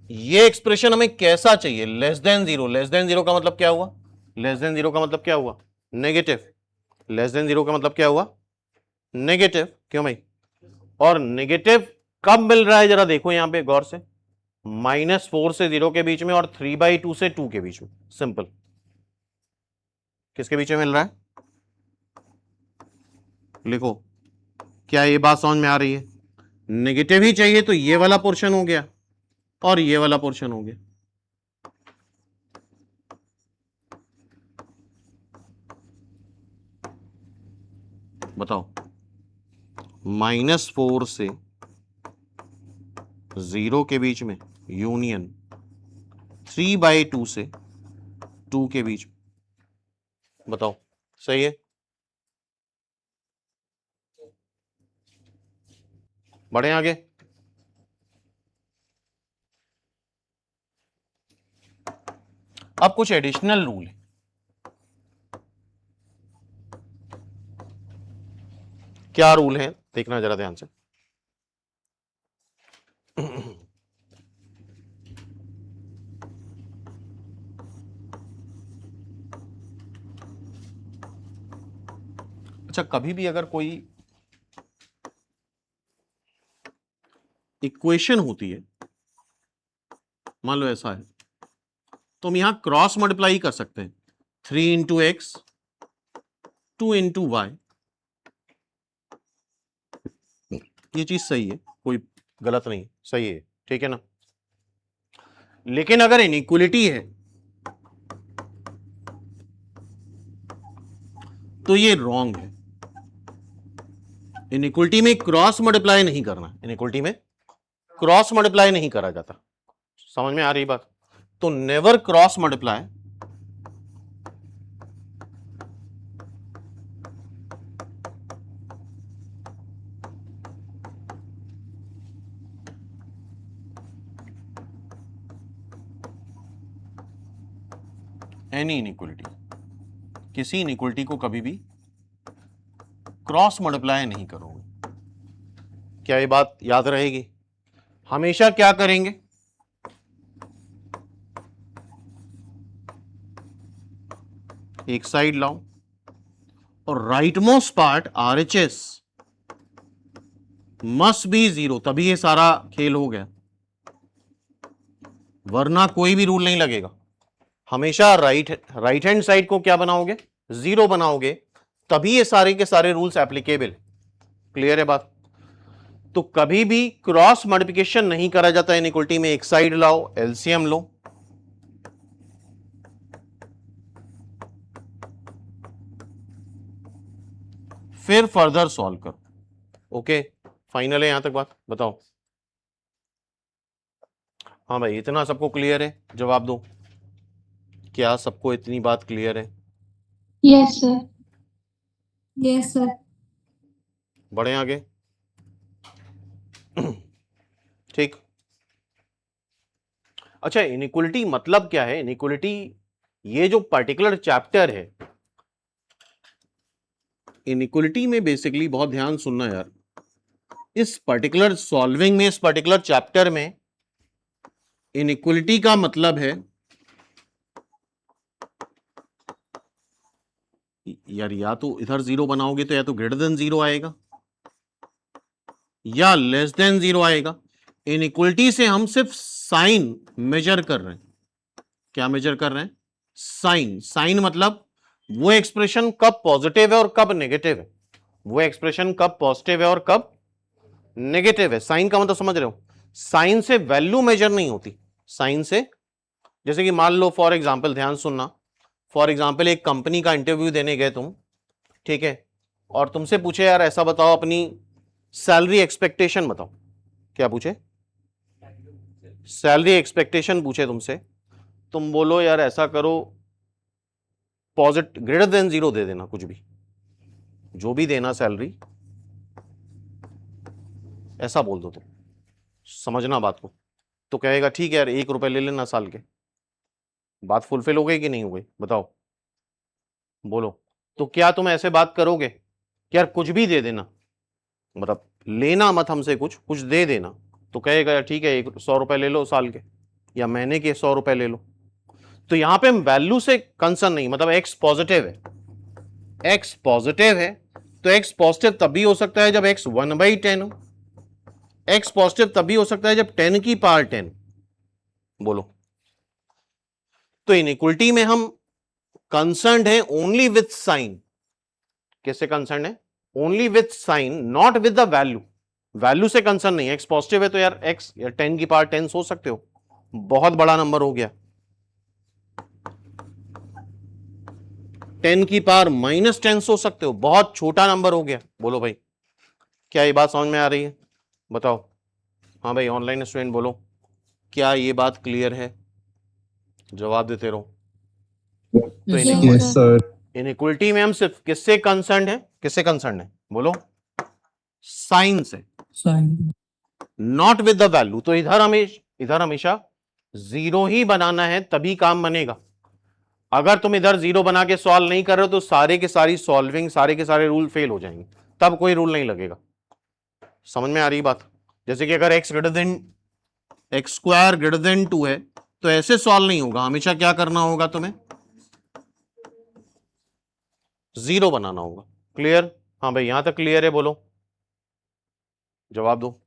ये एक्सप्रेशन हमें कैसा चाहिए? लेस देन जीरो का मतलब क्या हुआ? लेस देन जीरो का मतलब क्या हुआ? नेगेटिव। लेस देन जीरो का मतलब क्या हुआ? नेगेटिव। क्यों भाई? और नेगेटिव कब मिल रहा है जरा देखो यहां पे गौर से, -4 से 0 के बीच में और 3/2 से 2 के बीच में। सिंपल। किसके बीच में मिल रहा है? लिखो, क्या ये बात समझ में आ रही है? नेगेटिव ही चाहिए तो ये वाला पोर्शन हो गया और ये वाला पोर्शन हो गया। बताओ, -4 से 0 के बीच में यूनियन 3/2 से 2 के बीच। बताओ सही है? बढ़े आगे। अब कुछ एडिशनल रूल है। क्या रूल है देखना जरा ध्यान से। अच्छा, कभी भी अगर कोई इक्वेशन होती है, मान लो ऐसा है, तो हम यहां क्रॉस मल्टीप्लाई कर सकते हैं। 3 इंटू एक्स, 2 इंटू वाई, ये चीज सही है, कोई गलत नहीं, सही है, ठीक है ना। लेकिन अगर इनइक्वलिटी है तो ये रॉन्ग है। इनइक्वलिटी में क्रॉस मल्टीप्लाई नहीं करना, इनइक्वलिटी में क्रॉस मल्टीप्लाई नहीं करा जाता। समझ में आ रही बात? तो never cross multiply any inequality, किसी इनइक्वलिटी को कभी भी क्रॉस मल्टीप्लाई नहीं करोगे। क्या ये बात याद रहेगी? हमेशा क्या करेंगे? एक साइड लाओ और right most part RHS must be 0, तभी ये सारा खेल हो गया, वरना कोई भी रूल नहीं लगेगा। हमेशा राइट हैंड साइड को क्या बनाओगे? 0 बनाओगे, तभी ये सारे के सारे रूल्स एप्लीकेबल। क्लियर है बात? तो कभी भी क्रॉस मल्टीप्लिकेशन नहीं करा जाता इनइक्वलिटी में। एक साइड लाओ, एलसीएम लो, फिर फर्दर सॉल्व करो। ओके, फाइनल है यहां तक बात? बताओ। हाँ भाई, इतना सबको क्लियर है? जवाब दो। क्या सबको इतनी बात क्लियर है? Yes, sir. Yes, sir. बढ़े आगे। ठीक। अच्छा, इनइक्वलिटी मतलब क्या है? इनइक्वलिटी, ये जो पर्टिकुलर चैप्टर है, इनइक्वलिटी में बेसिकली बहुत ध्यान सुनना यार, इस पर्टिकुलर सॉल्विंग में, इस पर्टिकुलर चैप्टर में इनइक्वलिटी का मतलब है यार, या तो इधर 0 बनाओगे तो या तो ग्रेटर देन 0 आएगा या लेस देन 0 आएगा। इनइक्वलिटी से हम सिर्फ साइन मेजर कर रहे हैं। क्या मेजर कर रहे हैं? साइन। साइन मतलब वो एक्सप्रेशन कब पॉजिटिव है और कब नेगेटिव है, वो एक्सप्रेशन कब पॉजिटिव है और कब नेगेटिव है। साइन का मतलब समझ रहे हो? साइन से वैल्यू मेजर नहीं होती। साइन से, जैसे कि मान लो फॉर एग्जांपल, ध्यान सुनना, फॉर एग्जांपल एक कंपनी का इंटरव्यू देने गए तुम, ठीक है, और तुमसे पूछे यार ऐसा बताओ अपनी सैलरी एक्सपेक्टेशन बताओ। क्या पूछे? सैलरी एक्सपेक्टेशन पूछे तुमसे। तुम बोलो यार ऐसा करो, पॉजिटिव ग्रेटर देन 0 दे देना, कुछ भी, जो भी देना सैलरी, ऐसा बोल दो तुम। समझना बात को। तो कहेगा ठीक है यार, 1 रुपए ले लेना साल के। बात फुलफिल हो गई कि नहीं हो गई? बताओ, बोलो। तो क्या तुम ऐसे बात करोगे कि यार कुछ भी दे देना, मतलब लेना मत हमसे, कुछ कुछ दे देना? तो कहेगा यार ठीक है, 100 रुपए ले लो साल के, या महीने के 100 रुपए ले लो। तो यहां पे हम वैल्यू से कंसर्न नहीं, मतलब एक्स पॉजिटिव है, एक्स पॉजिटिव है, तो एक्स पॉजिटिव तभी हो सकता है जब एक्स 1/10 हो। एक्स पॉजिटिव तभी हो सकता है जब 10 की पावर 10। बोलो। तो इनइक्वलिटी में हम कंसर्न है ओनली विथ साइन। कैसे कंसर्न है? Only with sign, not with the value. Value से कंसर्न नहीं। एक्स पॉजिटिव है तो यार एक्स या 10 की पावर 10 सोच सकते हो, बहुत बड़ा नंबर हो गया। 10 की पावर -10 सोच सकते हो, बहुत छोटा नंबर हो गया। बोलो भाई, क्या ये बात समझ में आ रही है? बताओ। हाँ भाई, ऑनलाइन स्टूडेंट बोलो, क्या ये बात क्लियर है? जवाब देते रहो। तो Yes, Yes, sir. इनइक्वलिटी में हम सिर्फ किससे कंसर्न है, किससे कंसर्न है बोलो, साइन से, Sign. Not with the value. तो इधर हमेशा जीरो ही बनाना है तभी काम बनेगा। अगर तुम इधर जीरो बना के सॉल्व नहीं कर रहे हो तो सारे के सारी सॉल्विंग, सारे के सारे रूल फेल हो जाएंगे, तब कोई रूल नहीं लगेगा। समझ में आ रही बात? जैसे कि अगर x greater than x square greater than 2 है तो ऐसे सॉल्व नहीं होगा, हमेशा क्या करना होगा तुम्हें, जीरो बनाना होगा। क्लियर? हाँ भाई यहां तक क्लियर है? बोलो, जवाब दो।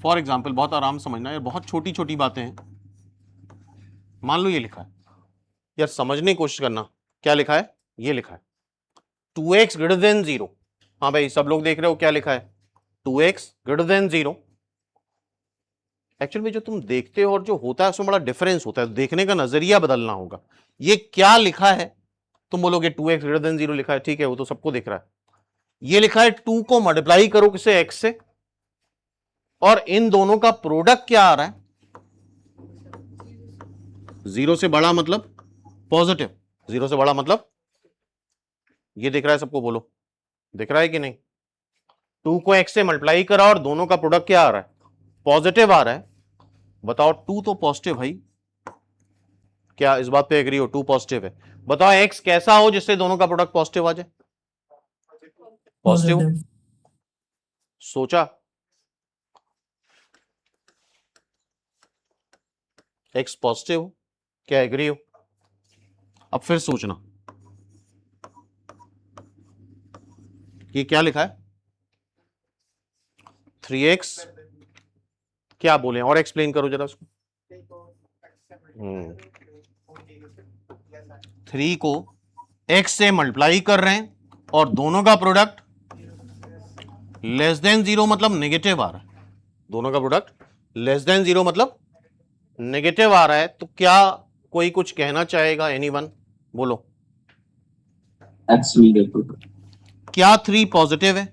फॉर एग्जाम्पल, बहुत आराम समझना है, बहुत छोटी छोटी बातें हैं। मान लो ये लिखा है यार, समझने की कोशिश करना, क्या लिखा है, ये लिखा है 2x ग्रेटर देन 0। हाँ भाई सब लोग देख रहे हो क्या लिखा है, 2x ग्रेटर देन 0। एक्चुअली में जो तुम देखते हो और जो होता है उसमें बड़ा डिफरेंस होता है, देखने का नजरिया बदलना होगा। ये क्या लिखा है, तुम बोलोगे 2x ग्रेटर देन 0 लिखा है, ठीक है वो तो सबको दिख रहा है। ये लिखा है 2 को मल्टीप्लाई करो किसे, x से, और इन दोनों का प्रोडक्ट क्या आ रहा है, 0 से बड़ा मतलब पॉजिटिव, 0 से बड़ा मतलब ये दिख रहा है सबको, बोलो दिख रहा है कि नहीं? 2 को x से मल्टीप्लाई करा और दोनों का प्रोडक्ट क्या आ रहा है, पॉजिटिव आ रहा है। बताओ 2 तो पॉजिटिव भाई, क्या इस बात पे एग्री हो, 2 पॉजिटिव है। बताओ x कैसा हो जिससे दोनों का प्रोडक्ट पॉजिटिव आ जाए, पॉजिटिव। Positive. सोचा, x पॉजिटिव हो, क्या एग्री हो? अब फिर सोचना ये क्या लिखा है, 3x, क्या बोले और एक्सप्लेन करो जरा उसको। 3 को x से मल्टीप्लाई कर रहे हैं और दोनों का प्रोडक्ट लेस देन 0 मतलब नेगेटिव आ रहा है, दोनों का प्रोडक्ट लेस देन 0 मतलब नेगेटिव आ रहा है। तो क्या कोई कुछ कहना चाहेगा, एनीवन बोलो? X negative. क्या 3 पॉजिटिव है?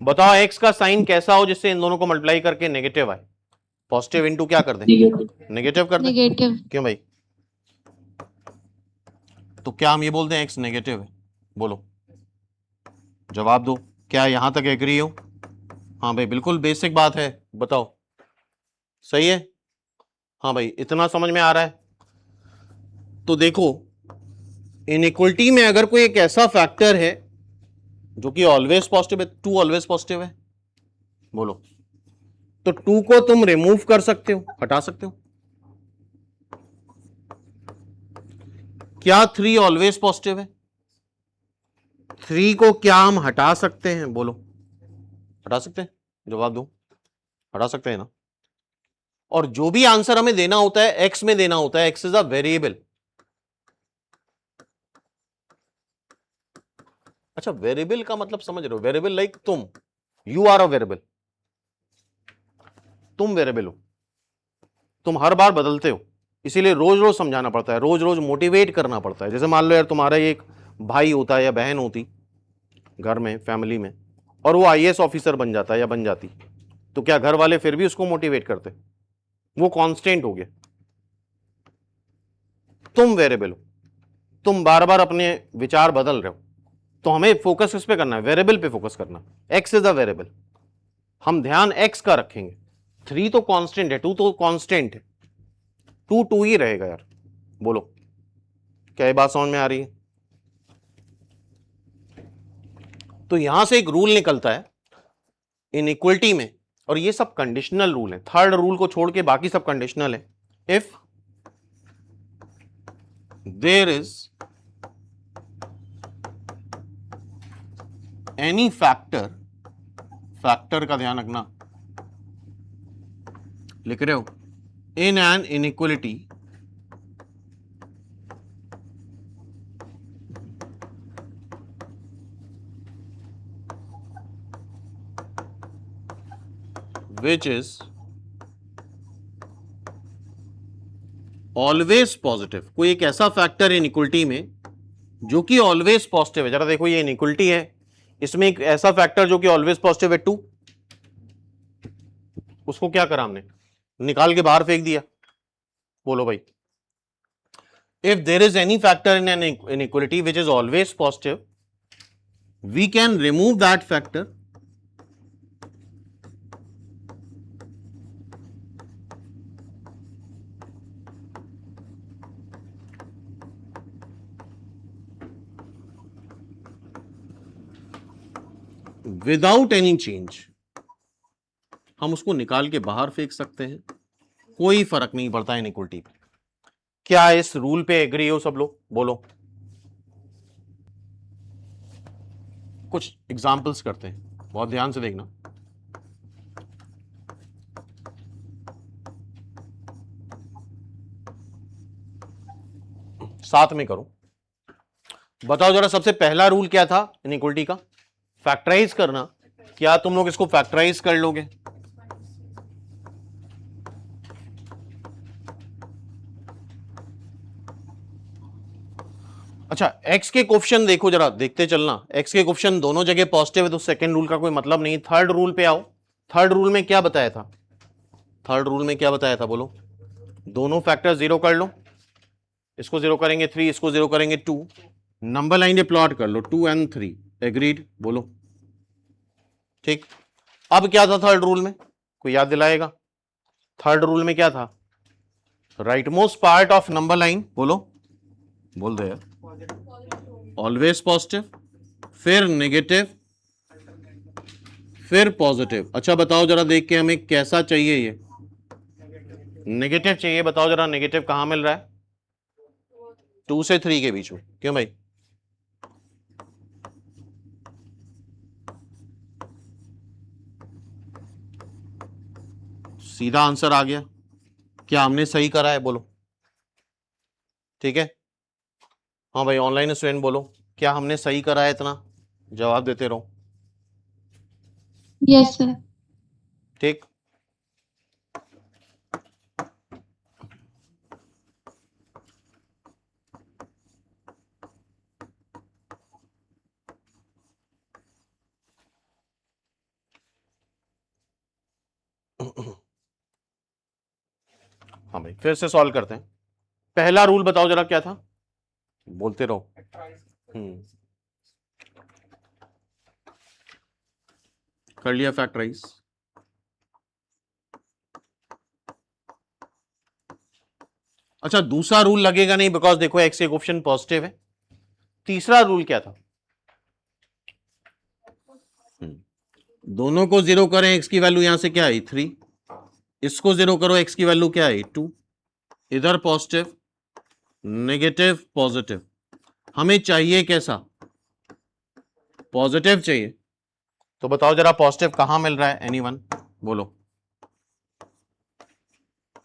बताओ x का साइन कैसा हो जिससे इन दोनों को मल्टीप्लाई करके नेगेटिव आए, पॉजिटिव इंटू क्या कर दें, Negative. नेगेटिव कर दें। negative. क्यों भाई? तो क्या हम ये बोलते हैं x नेगेटिव है? बोलो, जवाब दो। क्या यहां तक एग्री हो? हाँ भाई बिल्कुल बेसिक बात है, बताओ सही है? हाँ भाई इतना समझ में आ रहा है? तो देखो इनइक्वलिटी में अगर कोई एक ऐसा फैक्टर है जो कि ऑलवेज पॉजिटिव है, 2 ऑलवेज पॉजिटिव है, बोलो, तो 2 को तुम रिमूव कर सकते हो, हटा सकते हो। क्या 3 ऑलवेज पॉजिटिव है? 3 को क्या हम हटा सकते हैं, बोलो, हटा सकते हैं? जवाब दो, हटा सकते हैं ना। और जो भी आंसर हमें देना होता है x में देना होता है, x इज अ वेरिएबल। अच्छा वेरिएबल का मतलब समझ रहे हो, वेरिएबल लाइक तुम, यू आर अ वेरिएबल, तुम वेरिएबल हो, तुम हर बार बदलते हो, इसीलिए रोज रोज समझाना पड़ता है, रोज रोज मोटिवेट करना पड़ता है। जैसे मान लो यार तुम्हारा एक भाई होता है या बहन होती घर में, फैमिली में, और वो आईएएस ऑफिसर बन जाता है या बन जाती, तो क्या घर वाले फिर भी उसको मोटिवेट करते? वो कांस्टेंट हो गया। तुम वेरिएबल हो, तुम बार बार अपने विचार बदल रहे हो, तो हमें फोकस किस पे करना है, वेरिएबल पे फोकस करना है। एक्स इज अ वेरिएबल, हम ध्यान एक्स का रखेंगे। 3 तो कांस्टेंट है, 2 तो कांस्टेंट है, 2 2 ही रहेगा यार। बोलो क्या ये बात समझ में आ रही है? तो यहां से एक रूल निकलता है इनइक्वलिटी में, और ये सब कंडीशनल रूल है, थर्ड रूल को छोड़ के बाकी सब कंडीशनल है। If there is any factor, factor का ध्यान रखना, लिख रहे हो, in an inequality which is always positive. कोई एक ऐसा फैक्टर है इनइक्वलिटी में जो कि ऑलवेज पॉजिटिव है। जरा देखो ये इनइक्वलिटी है, इसमें एक ऐसा फैक्टर जो कि ऑलवेज पॉजिटिव है 2, उसको क्या करा हमने, निकाल के बाहर फेंक दिया। बोलो भाई, if there is any factor in an inequality which is always positive, we can remove that factor without any change. हम उसको निकाल के बाहर फेंक सकते हैं, कोई फर्क नहीं पड़ता इनइक्वालिटी पे। क्या इस रूल पे एग्री हो सब लोग? बोलो। कुछ एग्जाम्पल्स करते हैं, बहुत ध्यान से देखना। साथ में करो। बताओ जरा, सबसे पहला रूल क्या था इनइक्वालिटी का? फैक्टराइज करना। क्या तुम लोग इसको फैक्टराइज कर लोगे? अच्छा, x के कोफिशिएंट देखो जरा, देखते चलना। x के कोफिशिएंट दोनों जगह पॉजिटिव है तो सेकंड रूल का कोई मतलब नहीं। थर्ड रूल पे आओ। थर्ड रूल में क्या बताया था? थर्ड रूल में क्या बताया था? बोलो। दोनों फैक्टर जीरो कर लो। इसको जीरो करेंगे 3, इसको जीरो करेंगे 2। नंबर लाइन पे प्लॉट कर लो 2 and 3। एग्रीड? बोलो। ठीक। अब क्या था थर्ड रूल में? कोई याद दिलाएगा? थर्ड रूल में क्या था? Right most part of number line. बोलो, बोल दे यार। ऑलवेज पॉजिटिव, फिर नेगेटिव, फिर पॉजिटिव। अच्छा बताओ जरा, देख के हमें कैसा चाहिए ये? नेगेटिव चाहिए। बताओ जरा, नेगेटिव कहां मिल रहा है? 2 से 3 के बीच में। क्यों भाई? सीधा आंसर आ गया। क्या हमने सही करा है? बोलो। ठीक है। हाँ भाई, ऑनलाइन स्टूडेंट बोलो, क्या हमने सही करा है? इतना जवाब देते रहो। Yes, sir. ठीक। हाँ भाई, फिर से सॉल्व करते हैं। पहला रूल बताओ जरा, क्या था? बोलते रहो। कर लिया फैक्टराइज। अच्छा, दूसरा रूल लगेगा नहीं, बिकॉज देखो एक्स एक ऑप्शन पॉजिटिव है। तीसरा रूल क्या था? दोनों को जीरो करें, एक्स की वैल्यू यहां से क्या आई 3। इसको जीरो करो, एक्स की वैल्यू क्या आई 2। इधर पॉजिटिव, नेगेटिव, पॉजिटिव। हमें चाहिए कैसा? पॉजिटिव चाहिए। तो बताओ जरा, पॉजिटिव कहां मिल रहा है? एनीवन? बोलो।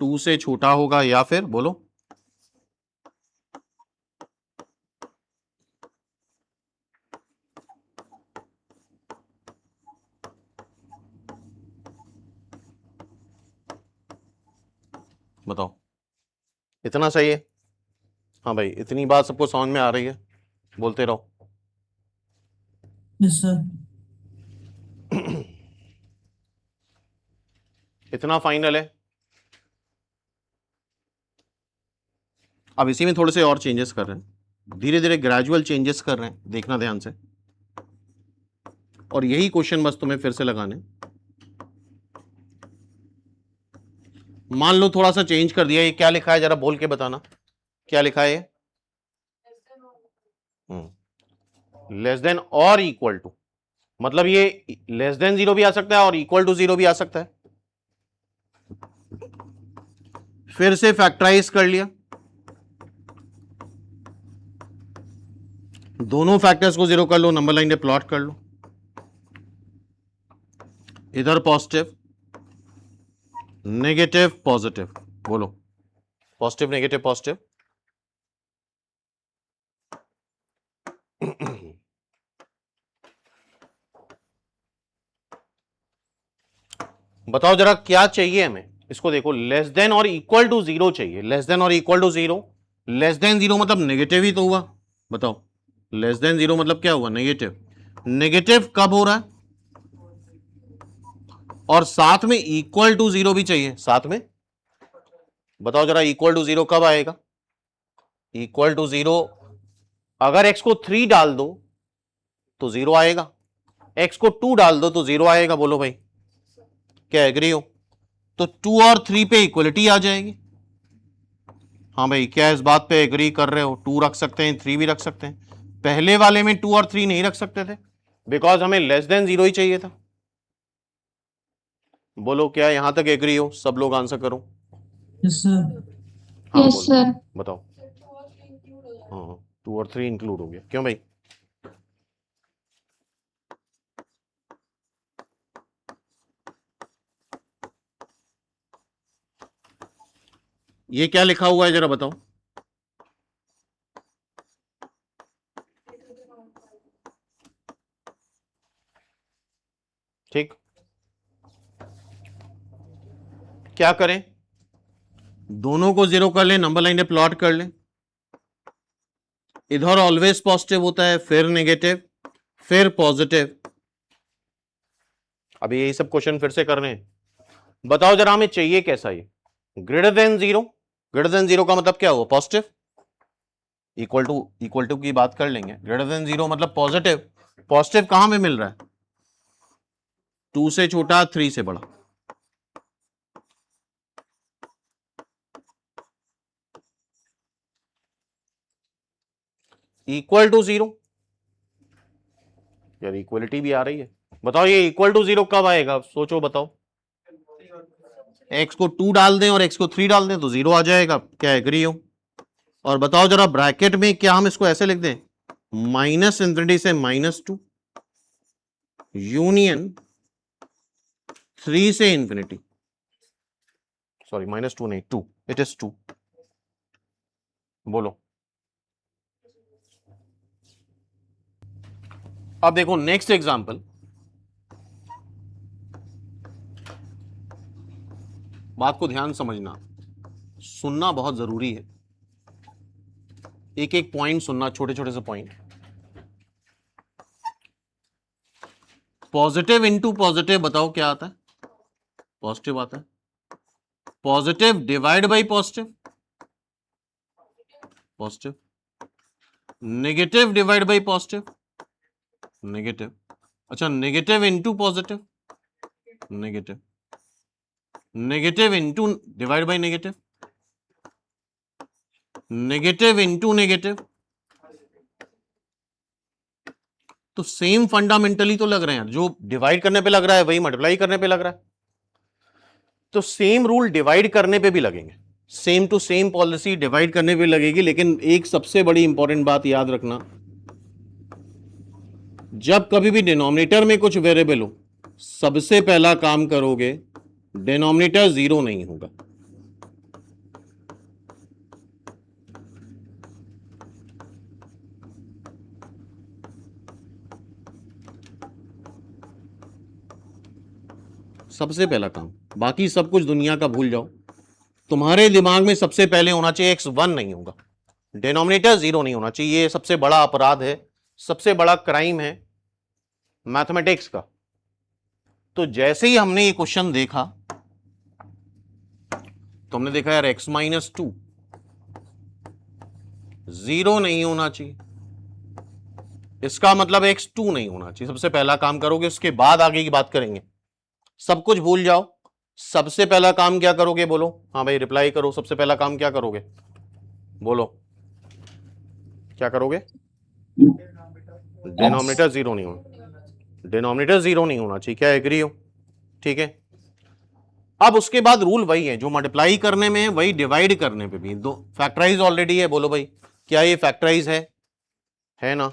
2 से छोटा होगा या फिर? बोलो। बताओ, इतना सही है? हाँ भाई, इतनी बात सबको समझ में आ रही है? बोलते रहो। Yes sir. इतना फाइनल है? अब इसी में थोड़े से और चेंजेस कर रहे हैं, धीरे धीरे ग्रेजुअल चेंजेस कर रहे हैं, देखना ध्यान से। और यही क्वेश्चन बस तुम्हें फिर से लगाने। मान लो थोड़ा सा चेंज कर दिया। ये क्या लिखा है, जरा बोल के बताना, क्या लिखा है? लेस देन और इक्वल टू, मतलब ये लेस देन 0 भी आ सकता है और इक्वल टू 0 भी आ सकता है। फिर से फैक्टराइज कर लिया, दोनों फैक्टर्स को जीरो कर लो, नंबर लाइन पे प्लॉट कर लो। इधर पॉजिटिव, नेगेटिव, पॉजिटिव। बोलो। Positive, negative, positive. बताओ जरा, क्या चाहिए हमें? इसको देखो, लेस देन और इक्वल टू 0 चाहिए। लेस देन और इक्वल टू 0। लेस देन 0 मतलब नेगेटिव ही तो हुआ। बताओ, लेस देन 0 मतलब क्या हुआ? नेगेटिव। नेगेटिव कब हो रहा है, और साथ में इक्वल टू जीरो भी चाहिए साथ में। बताओ जरा इक्वल टू जीरो कब आएगा? इक्वल टू जीरो अगर x को 3 डाल दो तो जीरो आएगा, x को 2 डाल दो तो जीरो आएगा। बोलो भाई क्या एग्री हो? तो 2 और 3 पे इक्वलिटी आ जाएगी। हाँ भाई क्या इस बात पे एग्री कर रहे हो? 2 रख सकते हैं, 3 भी रख सकते हैं। पहले वाले में 2 और 3 नहीं रख सकते थे बिकॉज हमें लेस देन जीरो ही चाहिए था। बोलो क्या यहां तक एग्री हो? सब लोग आंसर करो। Yes, sir. हाँ Yes, बोलो, sir. बताओ। हाँ 2 और 3 इंक्लूड हो गया, क्यों भाई? ये क्या लिखा हुआ है जरा बताओ। ठीक, क्या करें? दोनों को जीरो कर लें, नंबर लाइन पे प्लॉट कर लें। इधर ऑलवेज पॉजिटिव होता है, फिर नेगेटिव, फिर पॉजिटिव। अभी यही सब क्वेश्चन फिर से कर रहे हैं। बताओ जरा हमें चाहिए कैसा ये? Greater than zero. Greater than zero का मतलब क्या हुआ? पॉजिटिव। इक्वल टू की बात कर लेंगे। ग्रेटर देन जीरो मतलब पॉजिटिव। पॉजिटिव कहां में मिल रहा है? 2 से छोटा, 3 से बड़ा। इक्वल टू जीरो, यार इक्वलिटी भी आ रही है। बताओ ये इक्वल टू जीरो कब आएगा? सोचो बताओ। x को 2 डाल दें और x को 3 डाल दें तो जीरो आ जाएगा। क्या एग्री हो? और बताओ जरा ब्रैकेट में क्या हम इसको ऐसे लिख दें? माइनस इंफिनिटी से -2 यूनियन 3 से इंफिनिटी। सॉरी -2 नहीं, 2, इट इज 2। बोलो अब देखो नेक्स्ट एग्जांपल। बात को ध्यान समझना, सुनना बहुत जरूरी है। एक एक पॉइंट सुनना, छोटे छोटे से पॉइंट। पॉजिटिव इंटू पॉजिटिव बताओ क्या आता है? पॉजिटिव आता है। Positive divide by positive, positive. Negative divide by positive, negative. अच्छा negative into positive, negative. Negative into divide by negative, negative into negative. तो सेम फंडामेंटली तो लग रहे हैं, जो डिवाइड करने पे लग रहा है वही मल्टीप्लाई करने पे लग रहा है। तो सेम रूल डिवाइड करने पे भी लगेंगे, same to same policy divide करने पे लगेगी। लेकिन एक सबसे बड़ी इंपॉर्टेंट बात याद रखना, जब कभी भी डिनोमिनेटर में कुछ वेरिएबल हो, सबसे पहला काम करोगे डिनोमिनेटर जीरो नहीं होगा। सबसे पहला काम, बाकी सब कुछ दुनिया का भूल जाओ। तुम्हारे दिमाग में सबसे पहले होना चाहिए x 1 नहीं होगा, डिनोमिनेटर जीरो नहीं होना चाहिए। ये सबसे बड़ा अपराध है, सबसे बड़ा क्राइम है मैथमेटिक्स का। तो जैसे ही हमने ये क्वेश्चन देखा तो हमने देखा यार x -2 जीरो नहीं होना चाहिए, इसका मतलब x 2 नहीं होना चाहिए। सबसे पहला काम करोगे, उसके बाद आगे की बात करेंगे। सब कुछ भूल जाओ, सबसे पहला काम क्या करोगे? बोलो हाँ भाई रिप्लाई करो। सबसे पहला काम क्या करोगे? बोलो क्या करोगे? डिनोमिनेटर जीरो नहीं होना, डिनोमिनेटर जीरो नहीं होना चाहिए। क्या एग्री हो? ठीक है। अब उसके बाद रूल वही है जो मल्टीप्लाई करने में है, वही डिवाइड करने पे भी। दो फैक्टराइज ऑलरेडी है। बोलो भाई क्या ये फैक्टराइज है ना?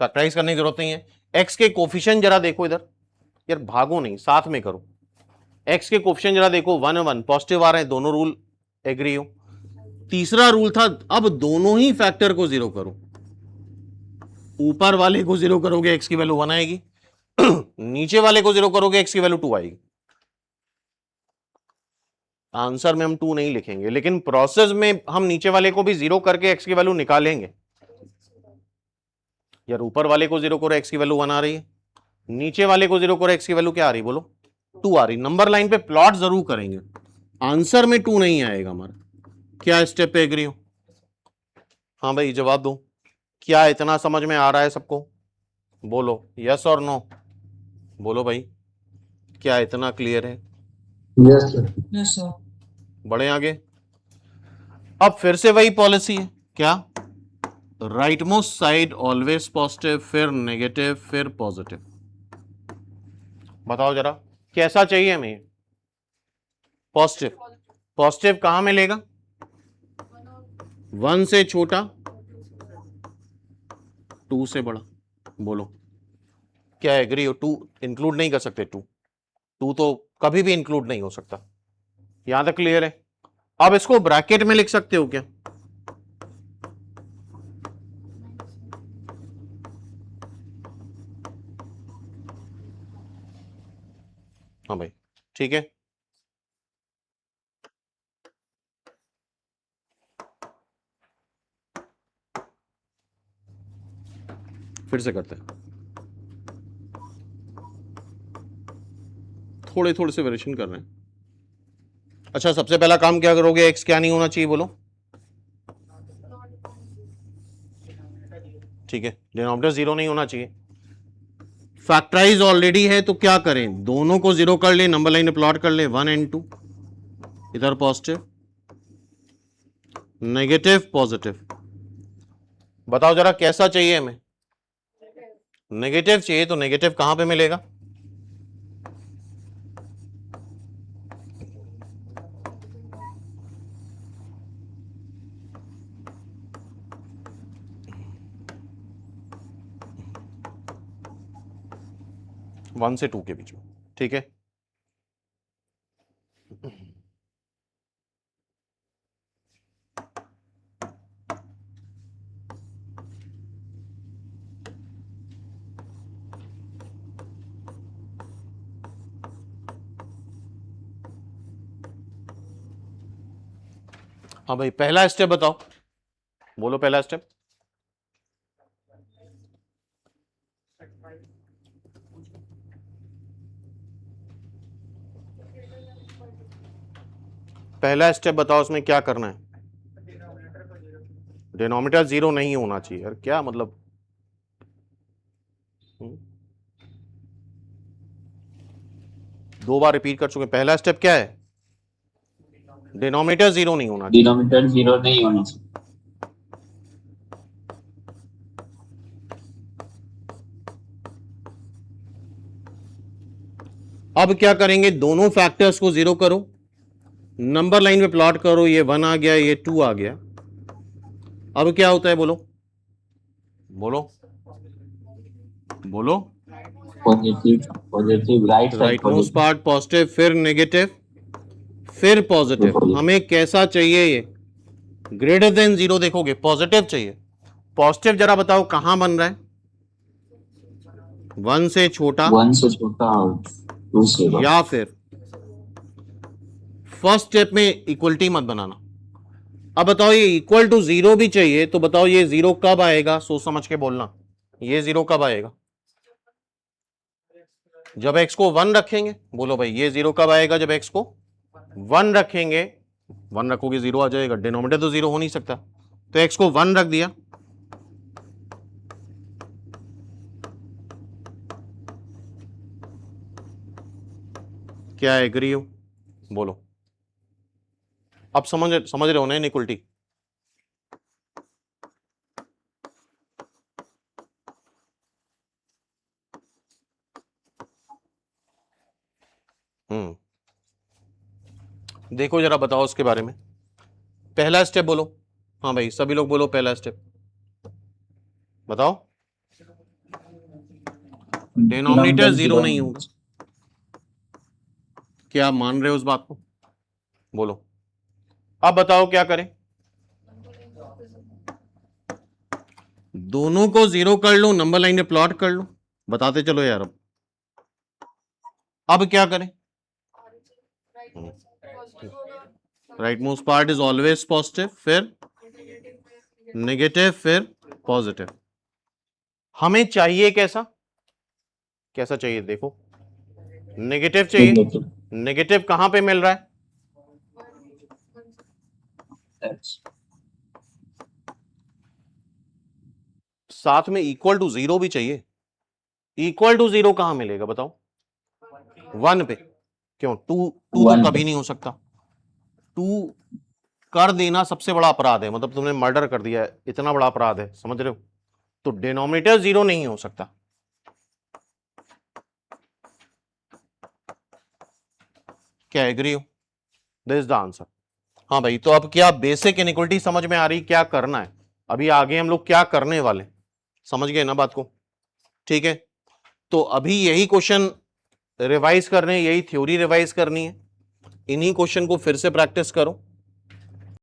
फैक्टराइज करने की जरूरत नहीं है। एक्स के कोफिशिएंट जरा देखो इधर, यार भागो नहीं, साथ में करो। एक्स के कोफिशिएंट जरा देखो, 1 1 पॉजिटिव आ रहे हैं। दोनों रूल एग्री हो? तीसरा रूल था अब दोनों ही फैक्टर को जीरो करो। ऊपर वाले को जीरो करोगे एक्स की वैल्यू 1 आएगी, नीचे वाले को जीरो करोगे एक्स की वैल्यू 2 आएगी। आंसर में हम 2 नहीं लिखेंगे, लेकिन प्रोसेस में हम नीचे वाले को भी जीरो करके एक्स की वैल्यू निकालेंगे। यार ऊपर वाले को 0 करो, x की वैल्यू 1 आ रही है, नीचे वाले को 0 करो, x की वैल्यू क्या आ रही बोलो, 2 आ रही। नंबर लाइन पे प्लॉट जरूर करेंगे, आंसर में 2 नहीं आएगा हमारा। क्या स्टेप पे एग्री हो? हाँ भाई जवाब दो, क्या इतना समझ में आ रहा है सबको? बोलो यस और नो, बोलो भाई, क्या इतना क्लियर है? Yes, sir. Yes, sir. बढ़े आगे। अब फिर से वही पॉलिसी है, क्या? Right most side always positive, फिर नेगेटिव, फिर पॉजिटिव। बताओ जरा कैसा चाहिए हमें? पॉजिटिव। पॉजिटिव कहां मिलेगा? 1 से छोटा, 2 से बड़ा। बोलो क्या एग्री हो? 2 इंक्लूड नहीं कर सकते, 2 तो कभी भी इंक्लूड नहीं हो सकता। यहां तक क्लियर है? अब इसको ब्रैकेट में लिख सकते हो क्या? हाँ भाई ठीक है। फिर से करते हैं, थोड़े थोड़े से वेरिएशन कर रहे हैं। अच्छा सबसे पहला काम क्या करोगे? एक्स क्या नहीं होना चाहिए बोलो? ठीक है, डिनोमिनेटर 0 नहीं होना चाहिए। फैक्टराइज ऑलरेडी है तो क्या करें? दोनों को 0 कर ले, नंबर लाइन में प्लॉट कर ले, 1 and 2, इधर पॉजिटिव नेगेटिव पॉजिटिव। बताओ जरा कैसा चाहिए हमें? नेगेटिव चाहिए, तो नेगेटिव कहां पे मिलेगा? वन से 2 के बीच में, ठीक है। हाँ भाई पहला स्टेप बताओ, बोलो पहला स्टेप। पहला स्टेप बताओ, उसमें क्या करना है? डिनोमिनेटर 0 नहीं होना चाहिए। यार क्या मतलब? दो बार रिपीट कर चुके। पहला स्टेप क्या है? डिनोमिनेटर 0 नहीं होना चाहिए। Denominator 0 नहीं होना चाहिए। अब क्या करेंगे? दोनों फैक्टर्स को 0 करो, नंबर लाइन में प्लॉट करो, ये 1 आ गया, ये 2 आ गया। अब क्या होता है बोलो, बोलो बोलो। Positive right side right most part positive, फिर नेगेटिव, फिर पॉजिटिव। हमें कैसा चाहिए ये? ग्रेटर देन 0 देखोगे, पॉजिटिव चाहिए। पॉजिटिव जरा बताओ कहां बन रहा है? 1 से छोटा, 1 से छोटा और 2 से बड़ा। या फिर फर्स्ट स्टेप में इक्वलिटी मत बनाना। अब बताओ ये इक्वल टू 0 भी चाहिए, तो बताओ ये 0 कब आएगा? सोच समझ के बोलना, ये 0 कब आएगा? जब x को 1 रखेंगे। बोलो भाई ये 0 कब आएगा? जब x को 1 रखेंगे। 1 रखोगे 0 आ जाएगा, डिनोमिनेटर तो 0 हो नहीं सकता, तो x को 1 रख दिया। क्या एग्री हो? बोलो। अब समझ रहे हो ना इनइक्वलिटी? देखो जरा बताओ उसके बारे में। पहला स्टेप बोलो। हाँ भाई सभी लोग बोलो पहला स्टेप बताओ। डिनोमिनेटर 0 नहीं होगा। क्या आप मान रहे हो उस बात को? बोलो। अब बताओ क्या करें? दोनों को 0 कर लो, नंबर लाइन में प्लॉट कर लो। बताते चलो यार। अब क्या करें? Right most part is always positive, फिर नेगेटिव, फिर पॉजिटिव। हमें चाहिए कैसा, कैसा चाहिए देखो, नेगेटिव चाहिए। Negative. नेगेटिव कहां पे मिल रहा है, X. साथ में इक्वल टू 0 भी चाहिए। इक्वल टू 0 कहां मिलेगा बताओ, 1 पे। क्यों, 2 तो 1 कभी नहीं हो सकता। 2 कर देना सबसे बड़ा अपराध है, मतलब तुमने मर्डर कर दिया है, इतना बड़ा अपराध है, समझ रहे हो। तो डिनोमिनेटर 0 नहीं हो सकता। क्या एग्री हो, दिस इज द आंसर। हाँ भाई, तो अब क्या बेसिक इनइक्वालिटी समझ में आ रही, क्या करना है अभी आगे हम लोग क्या करने वाले, समझ गए ना बात को। ठीक है, तो अभी यही क्वेश्चन रिवाइज करने, यही थ्योरी रिवाइज करनी है। इन्हीं क्वेश्चन को फिर से प्रैक्टिस करो।